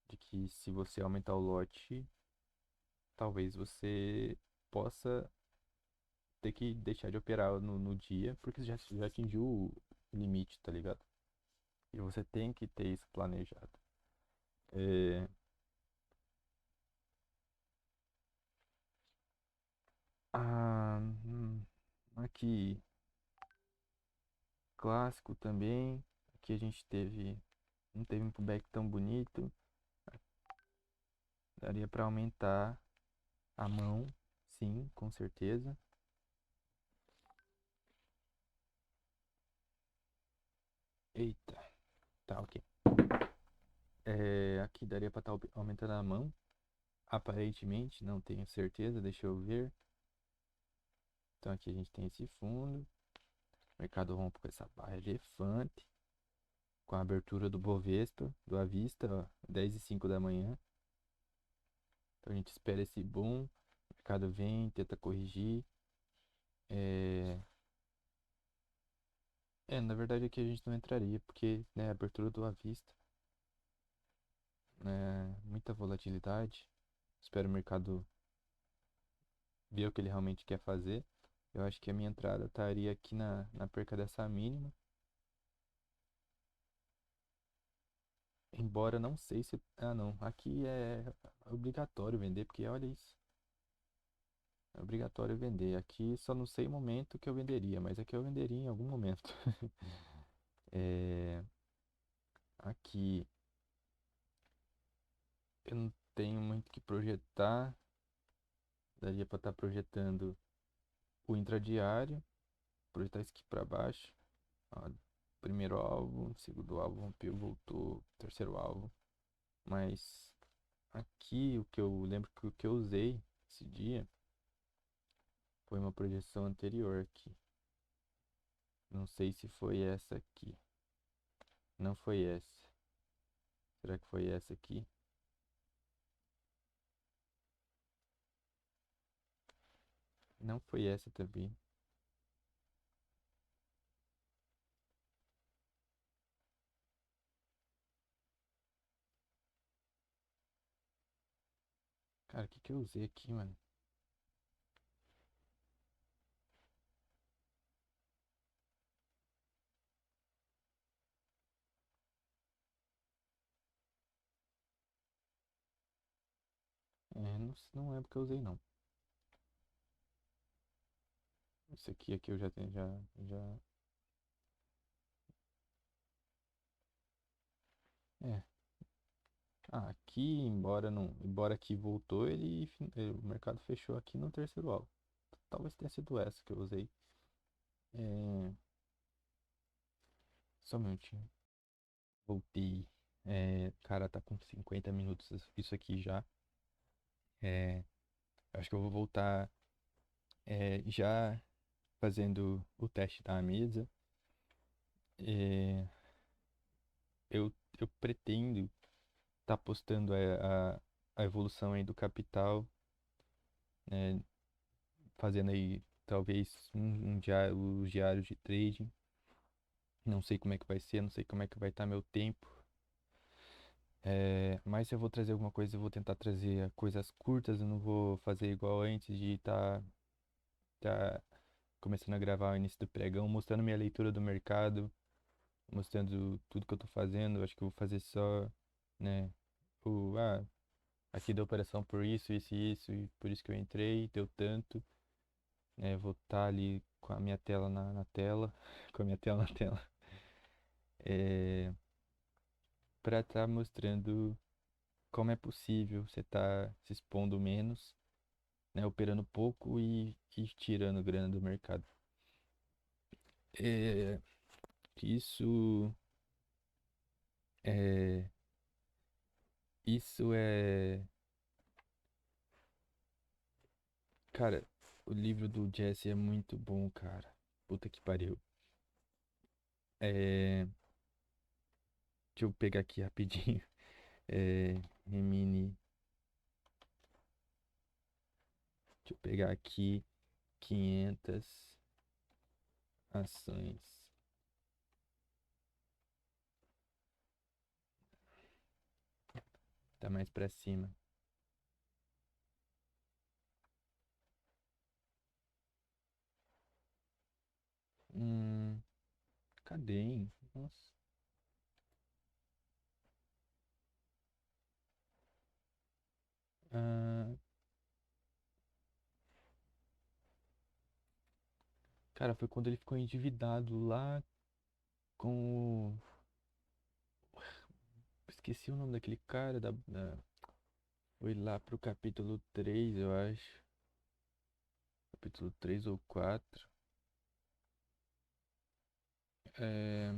de que se você aumentar o lote, talvez você possa ter que deixar de operar no dia, porque já atingiu o limite, tá ligado? E você tem que ter isso planejado. É, ah, aqui, clássico também. Aqui a gente não teve um pullback tão bonito. Daria para aumentar a mão, sim, com certeza. Eita, tá ok. Aqui daria para estar aumentando a mão. Aparentemente, não tenho certeza, deixa eu ver. Então aqui a gente tem esse fundo. O mercado rompe com essa barra elefante. Com a abertura do Bovespa, do Avista, ó, 10h05 da manhã. Então a gente espera esse boom. O mercado vem, tenta corrigir. É, na verdade aqui a gente não entraria, porque, né, a abertura do Avista, né, muita volatilidade. Espero o mercado ver o que ele realmente quer fazer. Eu acho que a minha entrada estaria aqui na perca dessa mínima. Embora não sei se. Ah, não. Aqui é obrigatório vender, porque olha isso. É obrigatório vender. Aqui só não sei o momento que eu venderia, mas aqui eu venderia em algum momento. É, aqui eu não tenho muito o que projetar. Daria para estar projetando o intradiário. Projetar isso aqui para baixo. Ó, primeiro alvo, segundo alvo, rompeu, voltou, terceiro alvo. Mas aqui o que eu lembro que o que eu usei esse dia foi uma projeção anterior aqui. Não sei se foi essa aqui. Não foi essa. Será que foi essa aqui? Não foi essa também. Cara, o que que eu usei aqui, mano? Não lembro que eu usei, não. Esse aqui eu já tenho, já... É. Ah, aqui, embora aqui voltou, o mercado fechou aqui no terceiro alvo. Talvez tenha sido essa que eu usei. É, só um minutinho. Voltei. Cara, tá com 50 minutos isso aqui já. É, acho que eu vou voltar já fazendo o teste da mesa. É, eu pretendo estar postando a evolução aí do capital, né, fazendo aí talvez os diários de trading. Não sei como é que vai ser, não sei como é que vai estar meu tempo. Mas se eu vou trazer alguma coisa, eu vou tentar trazer coisas curtas, eu não vou fazer igual antes de tá começando a gravar o início do pregão, mostrando minha leitura do mercado, mostrando tudo que eu tô fazendo. Acho que eu vou fazer só, né, o, ah, aqui deu operação por isso, e por isso que eu entrei, deu tanto, né, vou estar ali com a minha tela na tela, com a minha tela na tela, é, para estar mostrando como é possível você estar se expondo menos, né, operando pouco e tirando grana do mercado. É, isso é, isso é, cara, o livro do Jesse é muito bom, cara. Puta que pariu. É, deixa eu pegar aqui rapidinho. Remini, deixa eu pegar aqui 500 ações. Tá mais pra cima. Hum, cadê, hein? Nossa. Ah, cara, foi quando ele ficou endividado lá com o... Esqueci o nome daquele cara foi lá pro capítulo 3, eu acho. Capítulo 3 ou 4. É...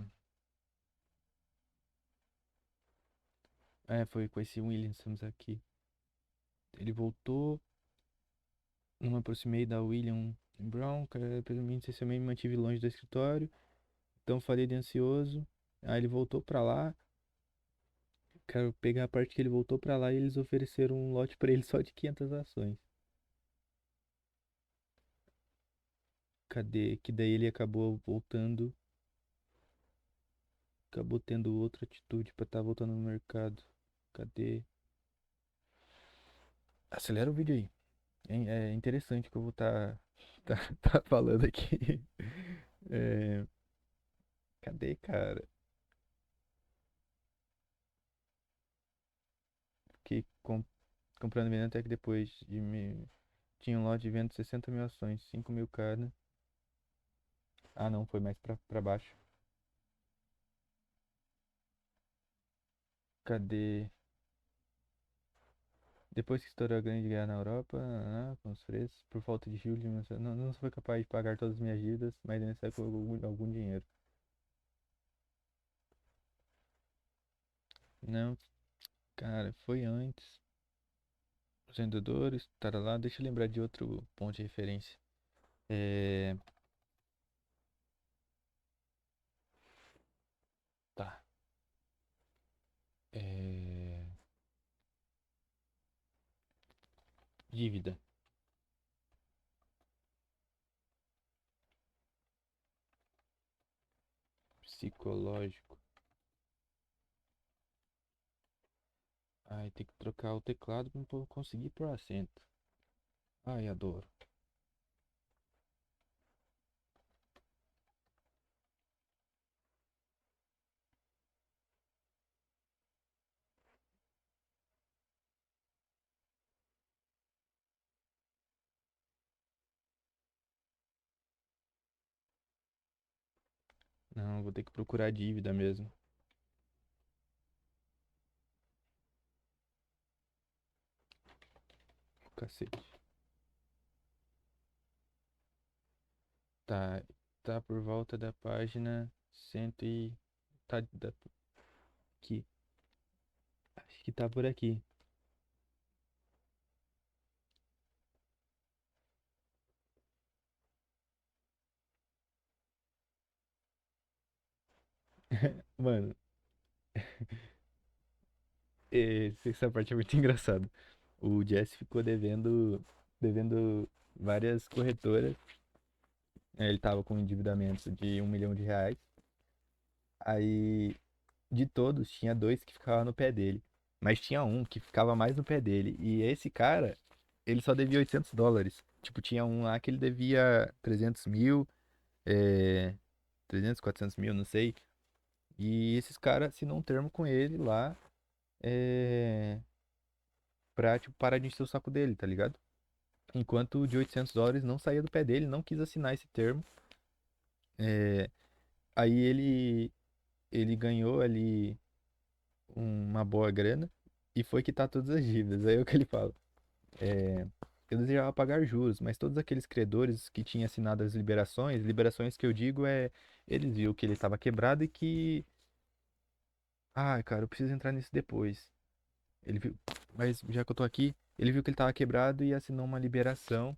foi com esse Williams aqui. Ele voltou, não me aproximei da William Brown, cara, pelo menos esse eu me mantive longe do escritório. Então falei de ansioso. Aí ele voltou pra lá. Quero pegar a parte que ele voltou pra lá e eles ofereceram um lote pra ele só de 500 ações. Cadê? Que daí ele acabou voltando, acabou tendo outra atitude pra estar voltando no mercado. Cadê? Acelera o vídeo aí. É interessante que eu vou estar tá falando aqui. É, cadê, cara? Fiquei comprando e vendendo até que depois de me... Tinha um lote de venda 60 mil ações, 5 mil cada. Ah, não, foi mais pra baixo. Cadê? Depois que estourou a grande guerra na Europa, com os preços, por falta de juros, não foi capaz de pagar todas as minhas dívidas, mas ainda saiu com algum dinheiro. Não, cara, foi antes. Os vendedores, tá lá, deixa eu lembrar de outro ponto de referência. É, tá. É, dívida. Psicológico. Ai, tem que trocar o teclado pra conseguir pôr acento. Ai, adoro. Não, vou ter que procurar dívida mesmo. Cacete. Tá, tá por volta da página 100 e... Tá aqui. Acho que tá por aqui. Mano, essa parte é muito engraçada. O Jesse ficou devendo várias corretoras. Ele tava com um endividamento de R$ 1 milhão. Aí, de todos, tinha dois que ficavam no pé dele. Mas tinha um que ficava mais no pé dele. E esse cara, ele só devia US$ 800. Tipo, tinha um lá que ele devia 300 mil, é, 300, 400 mil, não sei. E esses caras assinam um termo com ele lá, é, pra, tipo, parar de encher o saco dele, tá ligado? Enquanto o de US$ 800 não saía do pé dele, não quis assinar esse termo. É, aí ele ganhou ali uma boa grana e foi quitar todas as dívidas. Aí é o que ele fala. É, eu desejava pagar juros, mas todos aqueles credores que tinham assinado as liberações, liberações que eu digo eles viram que ele estava quebrado e que, ah, cara, eu preciso entrar nisso depois. Ele viu, mas já que eu tô aqui, ele viu que ele estava quebrado e assinou uma liberação,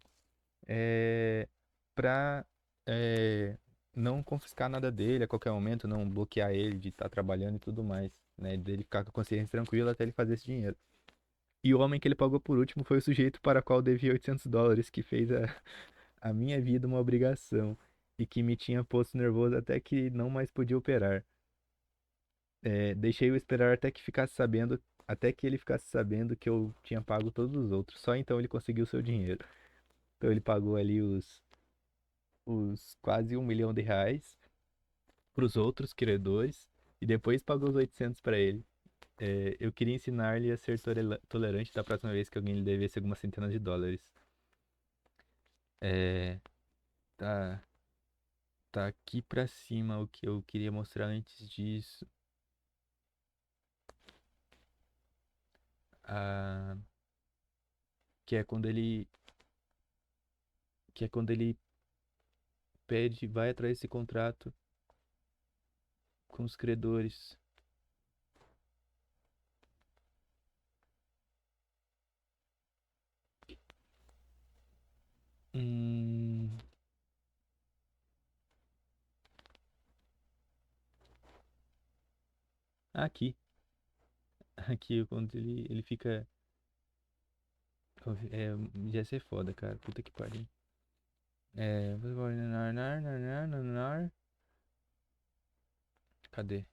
é, pra, é, não confiscar nada dele a qualquer momento, não bloquear ele de estar trabalhando e tudo mais, né? Dele ficar com a consciência tranquila até ele fazer esse dinheiro. E o homem que ele pagou por último foi o sujeito para o qual eu devia US$ 800, que fez a minha vida uma obrigação e que me tinha posto nervoso até que não mais podia operar. Deixei-o esperar até que ele ficasse sabendo que eu tinha pago todos os outros. Só então ele conseguiu seu dinheiro. Então ele pagou ali os quase R$ 1 milhão para os outros credores e depois pagou os 800 para ele. Eu queria ensinar-lhe a ser tolerante da próxima vez que alguém lhe devesse algumas centenas de dólares. É, tá, tá aqui pra cima o que eu queria mostrar antes disso. Ah, que é quando ele, que é quando ele pede, vai atrás desse contrato com os credores. Hum, aqui, aqui quando ele fica, já ser foda, cara. Puta que pariu. É, cadê?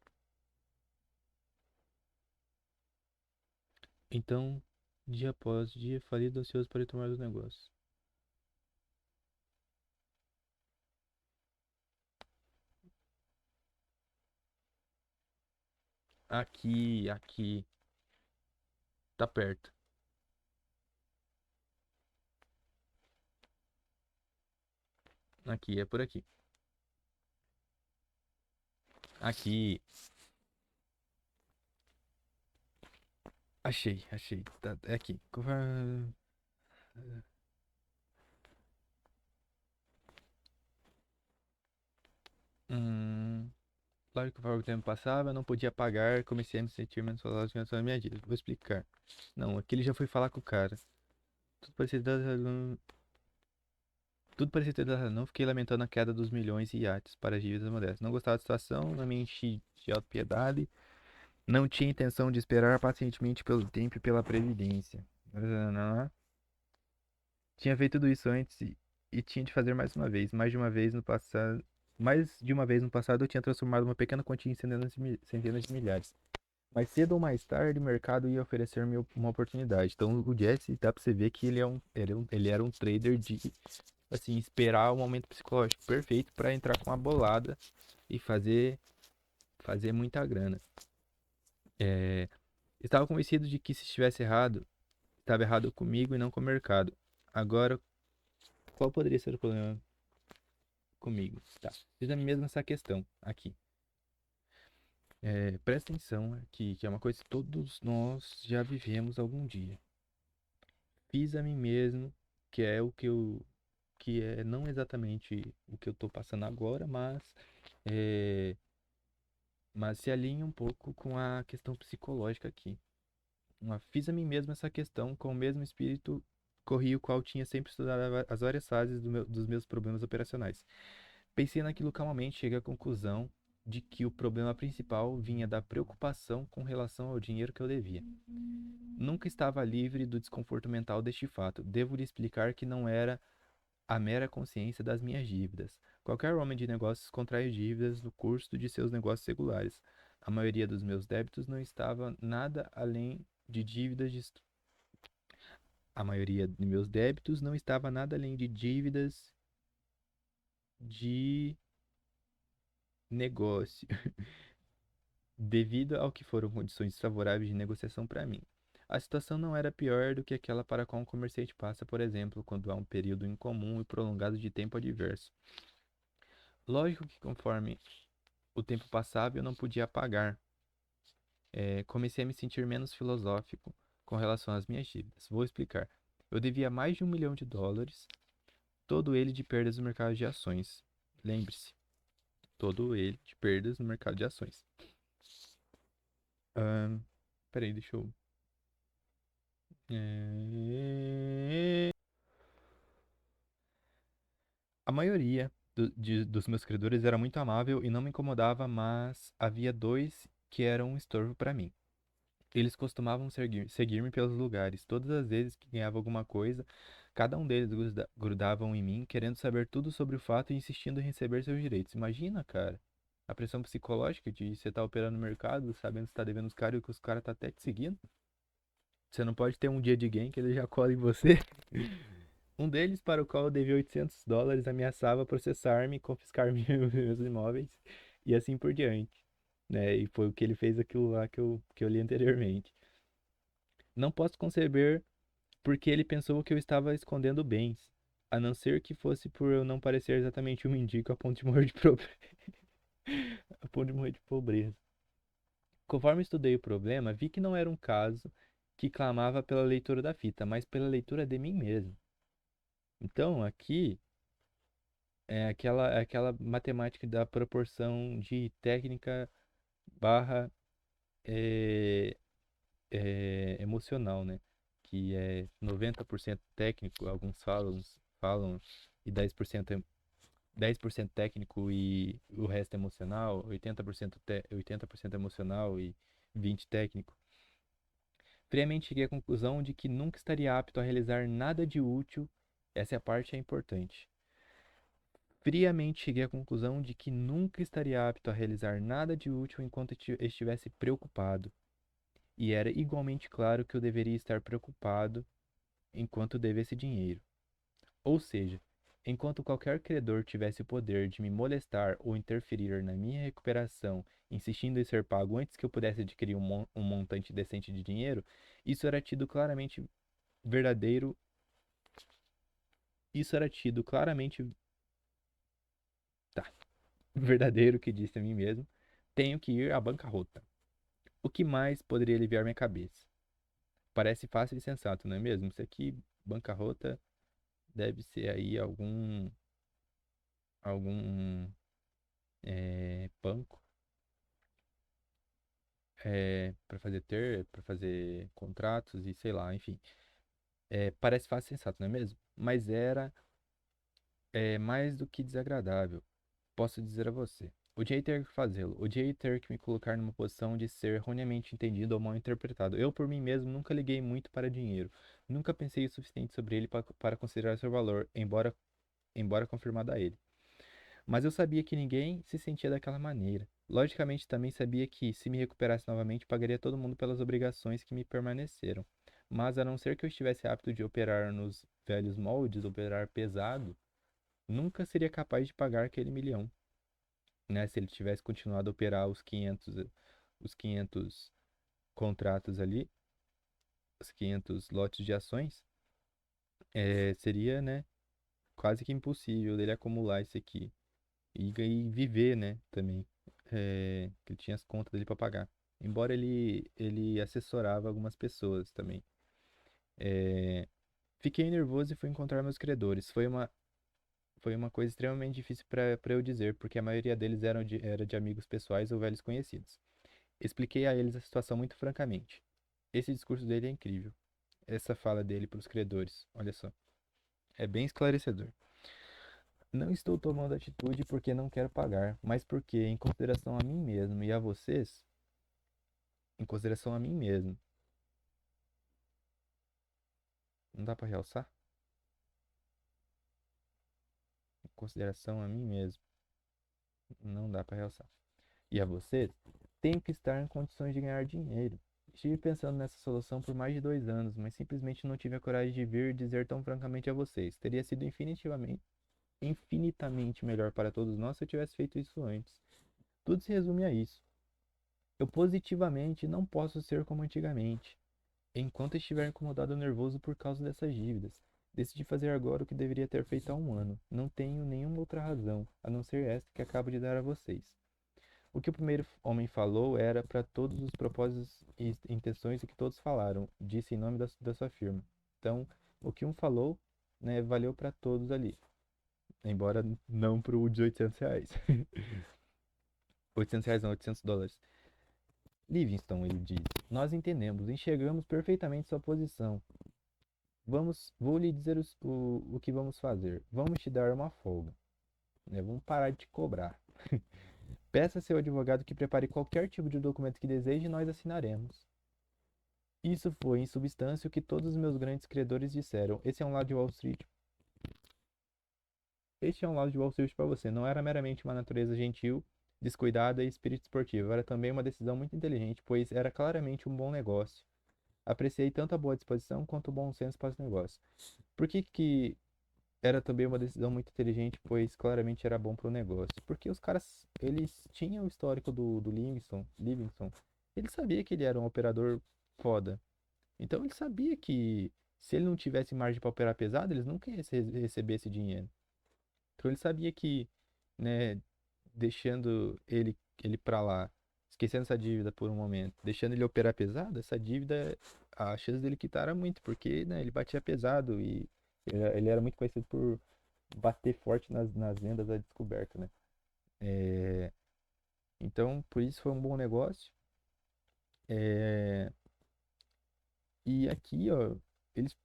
Então, dia após dia, falido ansioso para retomar os negócios. Aqui, tá perto. Aqui, é por aqui. Aqui, achei. Tá, é aqui. Hum, claro que conforme o tempo passava, eu não podia pagar, comecei a me sentir menos falado com a minha dívida. Vou explicar. Não, aqui ele já foi falar com o cara. Tudo parecia dar razão. Tudo parecia ter dado razão. Não fiquei lamentando a queda dos milhões e iates para as dívidas modestas. Não gostava da situação, não me enchi de autopiedade. Não tinha intenção de esperar pacientemente pelo tempo e pela previdência. Tinha feito tudo isso antes e tinha de fazer mais uma vez. Mais de uma vez no passado. Mais de uma vez no passado eu tinha transformado uma pequena quantia em centenas de milhares. Mais cedo ou mais tarde o mercado ia oferecer-me uma oportunidade. Então o Jesse dá pra você ver que ele era um trader de, assim, esperar o momento psicológico perfeito para entrar com uma bolada e fazer muita grana. É, estava convencido de que se estivesse errado, estava errado comigo e não com o mercado. Agora, qual poderia ser o problema? comigo. Tá. Fiz a mim mesmo essa questão aqui. Presta atenção aqui, que é uma coisa que todos nós já vivemos algum dia. Fiz a mim mesmo, que é o que eu, que é não exatamente o que eu tô passando agora, é, mas se alinha um pouco com a questão psicológica aqui. Fiz a mim mesmo essa questão com o mesmo espírito corri o qual tinha sempre estudado as várias fases dos meus problemas operacionais. Pensei naquilo calmamente e cheguei à conclusão de que o problema principal vinha da preocupação com relação ao dinheiro que eu devia. Nunca estava livre do desconforto mental deste fato. Devo lhe explicar que não era a mera consciência das minhas dívidas. Qualquer homem de negócios contrai dívidas no curso de seus negócios regulares. A maioria dos meus débitos não estava nada além de dívidas de... A maioria de meus débitos não estava nada além de dívidas de negócio, devido ao que foram condições desfavoráveis de negociação para mim. A situação não era pior do que aquela para a qual um comerciante passa, por exemplo, quando há um período incomum e prolongado de tempo adverso. Lógico que conforme o tempo passava eu não podia pagar. Comecei a me sentir menos filosófico com relação às minhas dívidas. Vou explicar. Eu devia mais de US$ 1 milhão, todo ele de perdas no mercado de ações. Lembre-se, todo ele de perdas no mercado de ações. Peraí, deixa eu. A maioria dos meus credores era muito amável e não me incomodava, mas havia dois que eram um estorvo para mim. Eles costumavam seguir-me pelos lugares. Todas as vezes que ganhava alguma coisa, cada um deles grudavam em mim, querendo saber tudo sobre o fato e insistindo em receber seus direitos. Imagina, cara, a pressão psicológica de você estar operando no mercado, sabendo que você tá devendo os caras e que os caras tá até te seguindo. Você não pode ter um dia de gain que ele já cola em você. Um deles, para o qual eu devia US$ 800, ameaçava processar-me, confiscar meus imóveis e assim por diante, né? E foi o que ele fez aquilo lá que eu li anteriormente. Não posso conceber porque ele pensou que eu estava escondendo bens, a não ser que fosse por eu não parecer exatamente um mendigo a ponto de morrer de a ponto de morrer de pobreza. Conforme estudei o problema, vi que não era um caso que clamava pela leitura da fita, mas pela leitura de mim mesmo. Então, aqui é aquela matemática da proporção de técnica barra é, emocional, né? Que é 90% técnico, alguns falam e 10% técnico e o resto emocional, 80% emocional e 20% técnico. Friamente cheguei à conclusão de que nunca estaria apto a realizar nada de útil, essa é a parte importante. Friamente cheguei à conclusão de que nunca estaria apto a realizar nada de útil enquanto estivesse preocupado. E era igualmente claro que eu deveria estar preocupado enquanto devesse dinheiro. Ou seja, enquanto qualquer credor tivesse o poder de me molestar ou interferir na minha recuperação, insistindo em ser pago antes que eu pudesse adquirir um montante decente de dinheiro, isso era tido claramente verdadeiro. Isso era tido claramente, tá, verdadeiro que disse a mim mesmo. Tenho que ir à bancarrota. O que mais poderia aliviar minha cabeça? Parece fácil e sensato, não é mesmo? Isso aqui, bancarrota, deve ser aí algum banco para fazer contratos e sei lá, enfim. Parece fácil e sensato, não é mesmo? Mas era mais do que desagradável, posso dizer a você. Odiei ter que fazê-lo, odiei ter que me colocar numa posição de ser erroneamente entendido ou mal interpretado. Eu, por mim mesmo, nunca liguei muito para dinheiro. Nunca pensei o suficiente sobre ele para considerar seu valor, embora confirmado a ele. Mas eu sabia que ninguém se sentia daquela maneira. Logicamente, também sabia que, se me recuperasse novamente, pagaria todo mundo pelas obrigações que me permaneceram. Mas, a não ser que eu estivesse apto de operar nos velhos moldes, operar pesado, nunca seria capaz de pagar aquele milhão, né? Se ele tivesse continuado a operar os 500 contratos ali, os 500 lotes de ações, seria, né, quase que impossível dele acumular isso aqui. e viver, né, também. Que ele tinha as contas dele para pagar. Embora ele assessorava algumas pessoas também. É, fiquei nervoso e fui encontrar meus credores. Foi uma coisa extremamente difícil para eu dizer, porque a maioria deles era de amigos pessoais ou velhos conhecidos. Expliquei a eles a situação muito francamente. Esse discurso dele é incrível. Essa fala dele para os credores, olha só, é bem esclarecedor. Não estou tomando atitude porque não quero pagar, mas porque, em consideração a mim mesmo e a vocês, em consideração a mim mesmo, não dá para realçar? Em consideração a mim mesmo, não dá para realçar. E a vocês, tenho que estar em condições de ganhar dinheiro. Estive pensando nessa solução por mais de 2 anos, mas simplesmente não tive a coragem de vir dizer tão francamente a vocês. Teria sido infinitamente melhor para todos nós se eu tivesse feito isso antes. Tudo se resume a isso. Eu positivamente não posso ser como antigamente. Enquanto estiver incomodado ou nervoso por causa dessas dívidas, decidi fazer agora o que deveria ter feito há um ano. Não tenho nenhuma outra razão, a não ser esta que acabo de dar a vocês. O que o primeiro homem falou era para todos os propósitos e intenções que todos falaram, disse em nome da sua firma. Então, o que um falou, né, valeu para todos ali, embora não para o de R$ 800. R$ 800 não, US$ 800. Livingston, ele diz, nós entendemos, enxergamos perfeitamente sua posição. Vou lhe dizer o que vamos fazer. Vamos te dar uma folga, né? Vamos parar de te cobrar. Peça a seu advogado que prepare qualquer tipo de documento que deseje e nós assinaremos. Isso foi, em substância, o que todos os meus grandes credores disseram. Esse é um lado de Wall Street. Este é um lado de Wall Street para você. Não era meramente uma natureza gentil, descuidada e espírito esportivo. Era também uma decisão muito inteligente, pois era claramente um bom negócio. Apreciei tanto a boa disposição quanto o bom senso para os negócios. Por que era também uma decisão muito inteligente, pois claramente era bom para o negócio? Porque os caras, eles tinham o histórico do Livingston. Ele sabia que ele era um operador foda. Então ele sabia que se ele não tivesse margem para operar pesado, eles nunca iam receber esse dinheiro. Então ele sabia que, né, deixando ele para lá, esquecendo essa dívida por um momento, deixando ele operar pesado, essa dívida, a chance dele quitar era muito, porque, né, ele batia pesado e ele era muito conhecido por bater forte nas vendas da descoberta, né? É, então, por isso foi um bom negócio. É, e aqui, ó, eles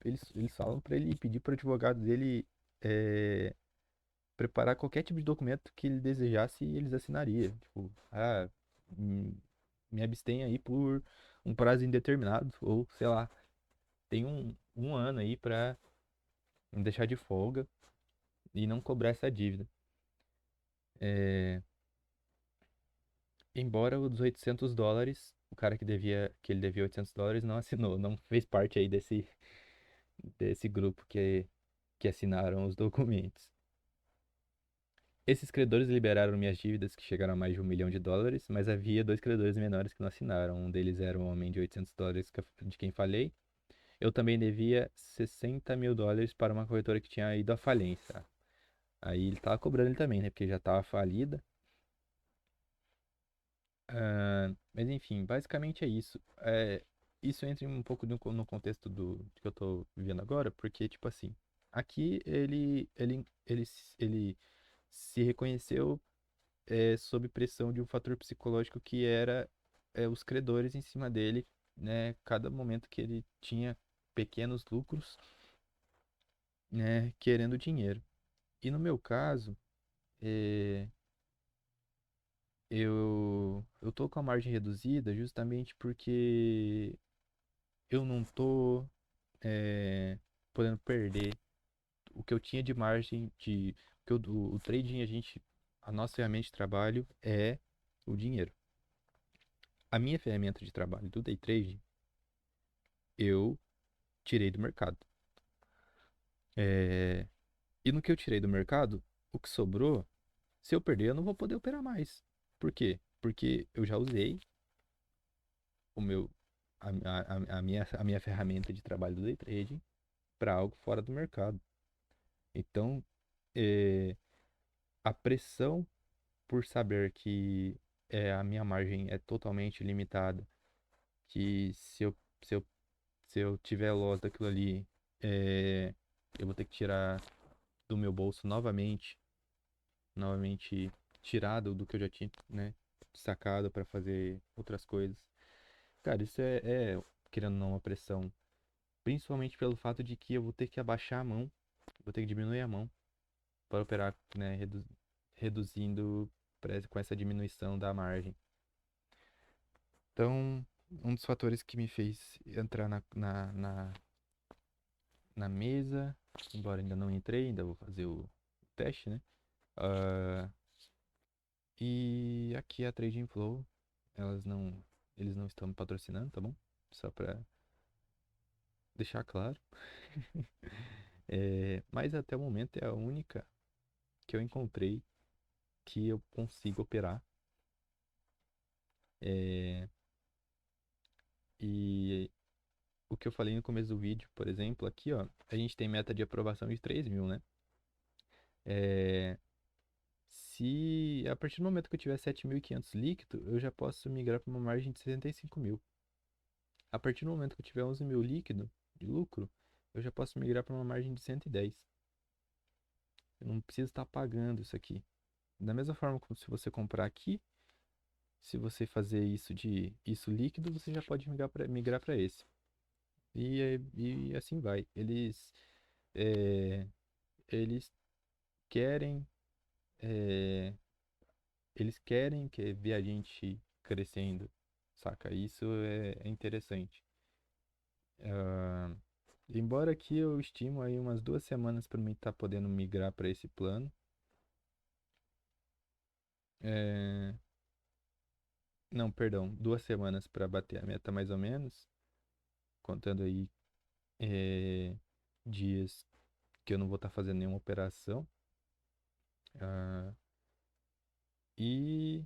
falam para ele pedir para o advogado dele é, preparar qualquer tipo de documento que ele desejasse e eles assinariam. Tipo, hum, me abstenha aí por um prazo indeterminado, ou sei lá, tem um ano aí pra me deixar de folga e não cobrar essa dívida. É, embora os US$ 800, o cara que ele devia US$ 800 não assinou, não fez parte aí desse grupo que assinaram os documentos. Esses credores liberaram minhas dívidas, que chegaram a mais de US$ 1 milhão, mas havia dois credores menores que não assinaram. Um deles era um homem de US$ 800 de quem falei. Eu também devia US$ 60.000 para uma corretora que tinha ido à falência. Aí ele tava cobrando ele também, né? Porque já tava falida. Mas enfim, basicamente é isso. Isso entra um pouco no contexto do que eu tô vivendo agora, porque, tipo assim, aqui ele se reconheceu sob pressão de um fator psicológico que era os credores em cima dele, né? Cada momento que ele tinha pequenos lucros, né? Querendo dinheiro. E no meu caso, é, eu tô com a margem reduzida justamente porque eu não tô podendo perder o que eu tinha de margem de. Porque o trading, a nossa ferramenta de trabalho é o dinheiro. A minha ferramenta de trabalho do day trade eu tirei do mercado. É, e no que eu tirei do mercado, o que sobrou, se eu perder, eu não vou poder operar mais. Por quê? Porque eu já usei o meu, a minha ferramenta de trabalho do day trading para algo fora do mercado. Então, é, a pressão por saber que a minha margem é totalmente limitada, que se eu, se eu tiver loss daquilo ali, é, eu vou ter que tirar do meu bolso novamente tirado do que eu já tinha, né, sacado para fazer outras coisas. Cara, isso querendo ou não, uma pressão. Principalmente pelo fato de que eu vou ter que abaixar a mão, vou ter que diminuir a mão para operar, né, reduzindo com essa diminuição da margem. Então, um dos fatores que me fez entrar na mesa, embora ainda não entrei, ainda vou fazer o teste, né? Ah, e aqui a Trading Flow, elas não, eles não estão me patrocinando, tá bom? Só pra deixar claro. Mas até o momento é a única que eu encontrei que eu consigo operar. É, e o que eu falei no começo do vídeo, por exemplo, aqui, ó, a gente tem meta de aprovação de 3.000, né? É, se a partir do momento que eu tiver 7.500 líquido, eu já posso migrar para uma margem de 65.000. A partir do momento que eu tiver 11.000 líquido de lucro, eu já posso migrar para uma margem de 110. Eu não preciso estar pagando isso aqui. Da mesma forma como se você comprar aqui, se você fazer isso líquido, você já pode migrar para esse. E assim vai. É, eles querem, é, eles querem que ver a gente crescendo, saca? Isso é interessante. Ah, embora aqui eu estimo aí umas 2 semanas para mim estar podendo migrar para esse plano. É, não, perdão, 2 semanas para bater a meta mais ou menos, contando aí é, dias que eu não vou estar fazendo nenhuma operação. Ah, e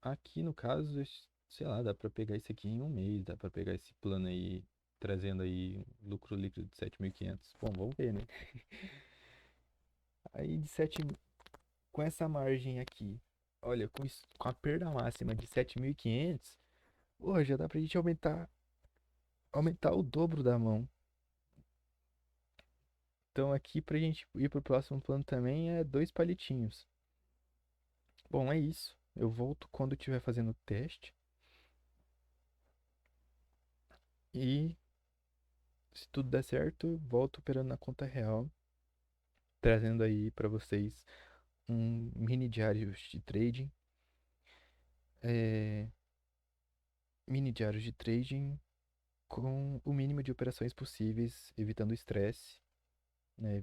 aqui no caso, sei lá, dá pra pegar isso aqui em um mês, dá pra pegar esse plano aí, trazendo aí lucro líquido de 7.500. Bom, vamos ver, né? Aí de 7, com essa margem aqui, olha, com a perda máxima de 7.500, pô, já dá pra gente aumentar o dobro da mão. Então aqui pra gente ir pro próximo plano também é 2 palitinhos. Bom, é isso. Eu volto quando estiver fazendo o teste. E se tudo der certo, volto operando na conta real, trazendo aí para vocês um mini diário de trading, é, mini diário de trading com o mínimo de operações possíveis, evitando estresse, né,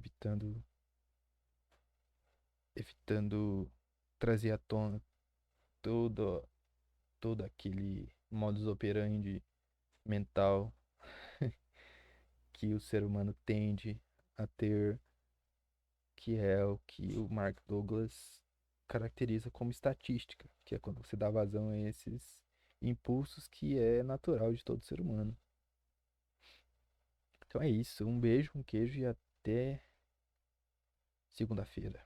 evitando trazer à tona todo, todo aquele modus operandi mental que o ser humano tende a ter, que é o que o Mark Douglas caracteriza como estatística, que é quando você dá vazão a esses impulsos que é natural de todo ser humano. Então é isso, um beijo, um queijo e até segunda-feira.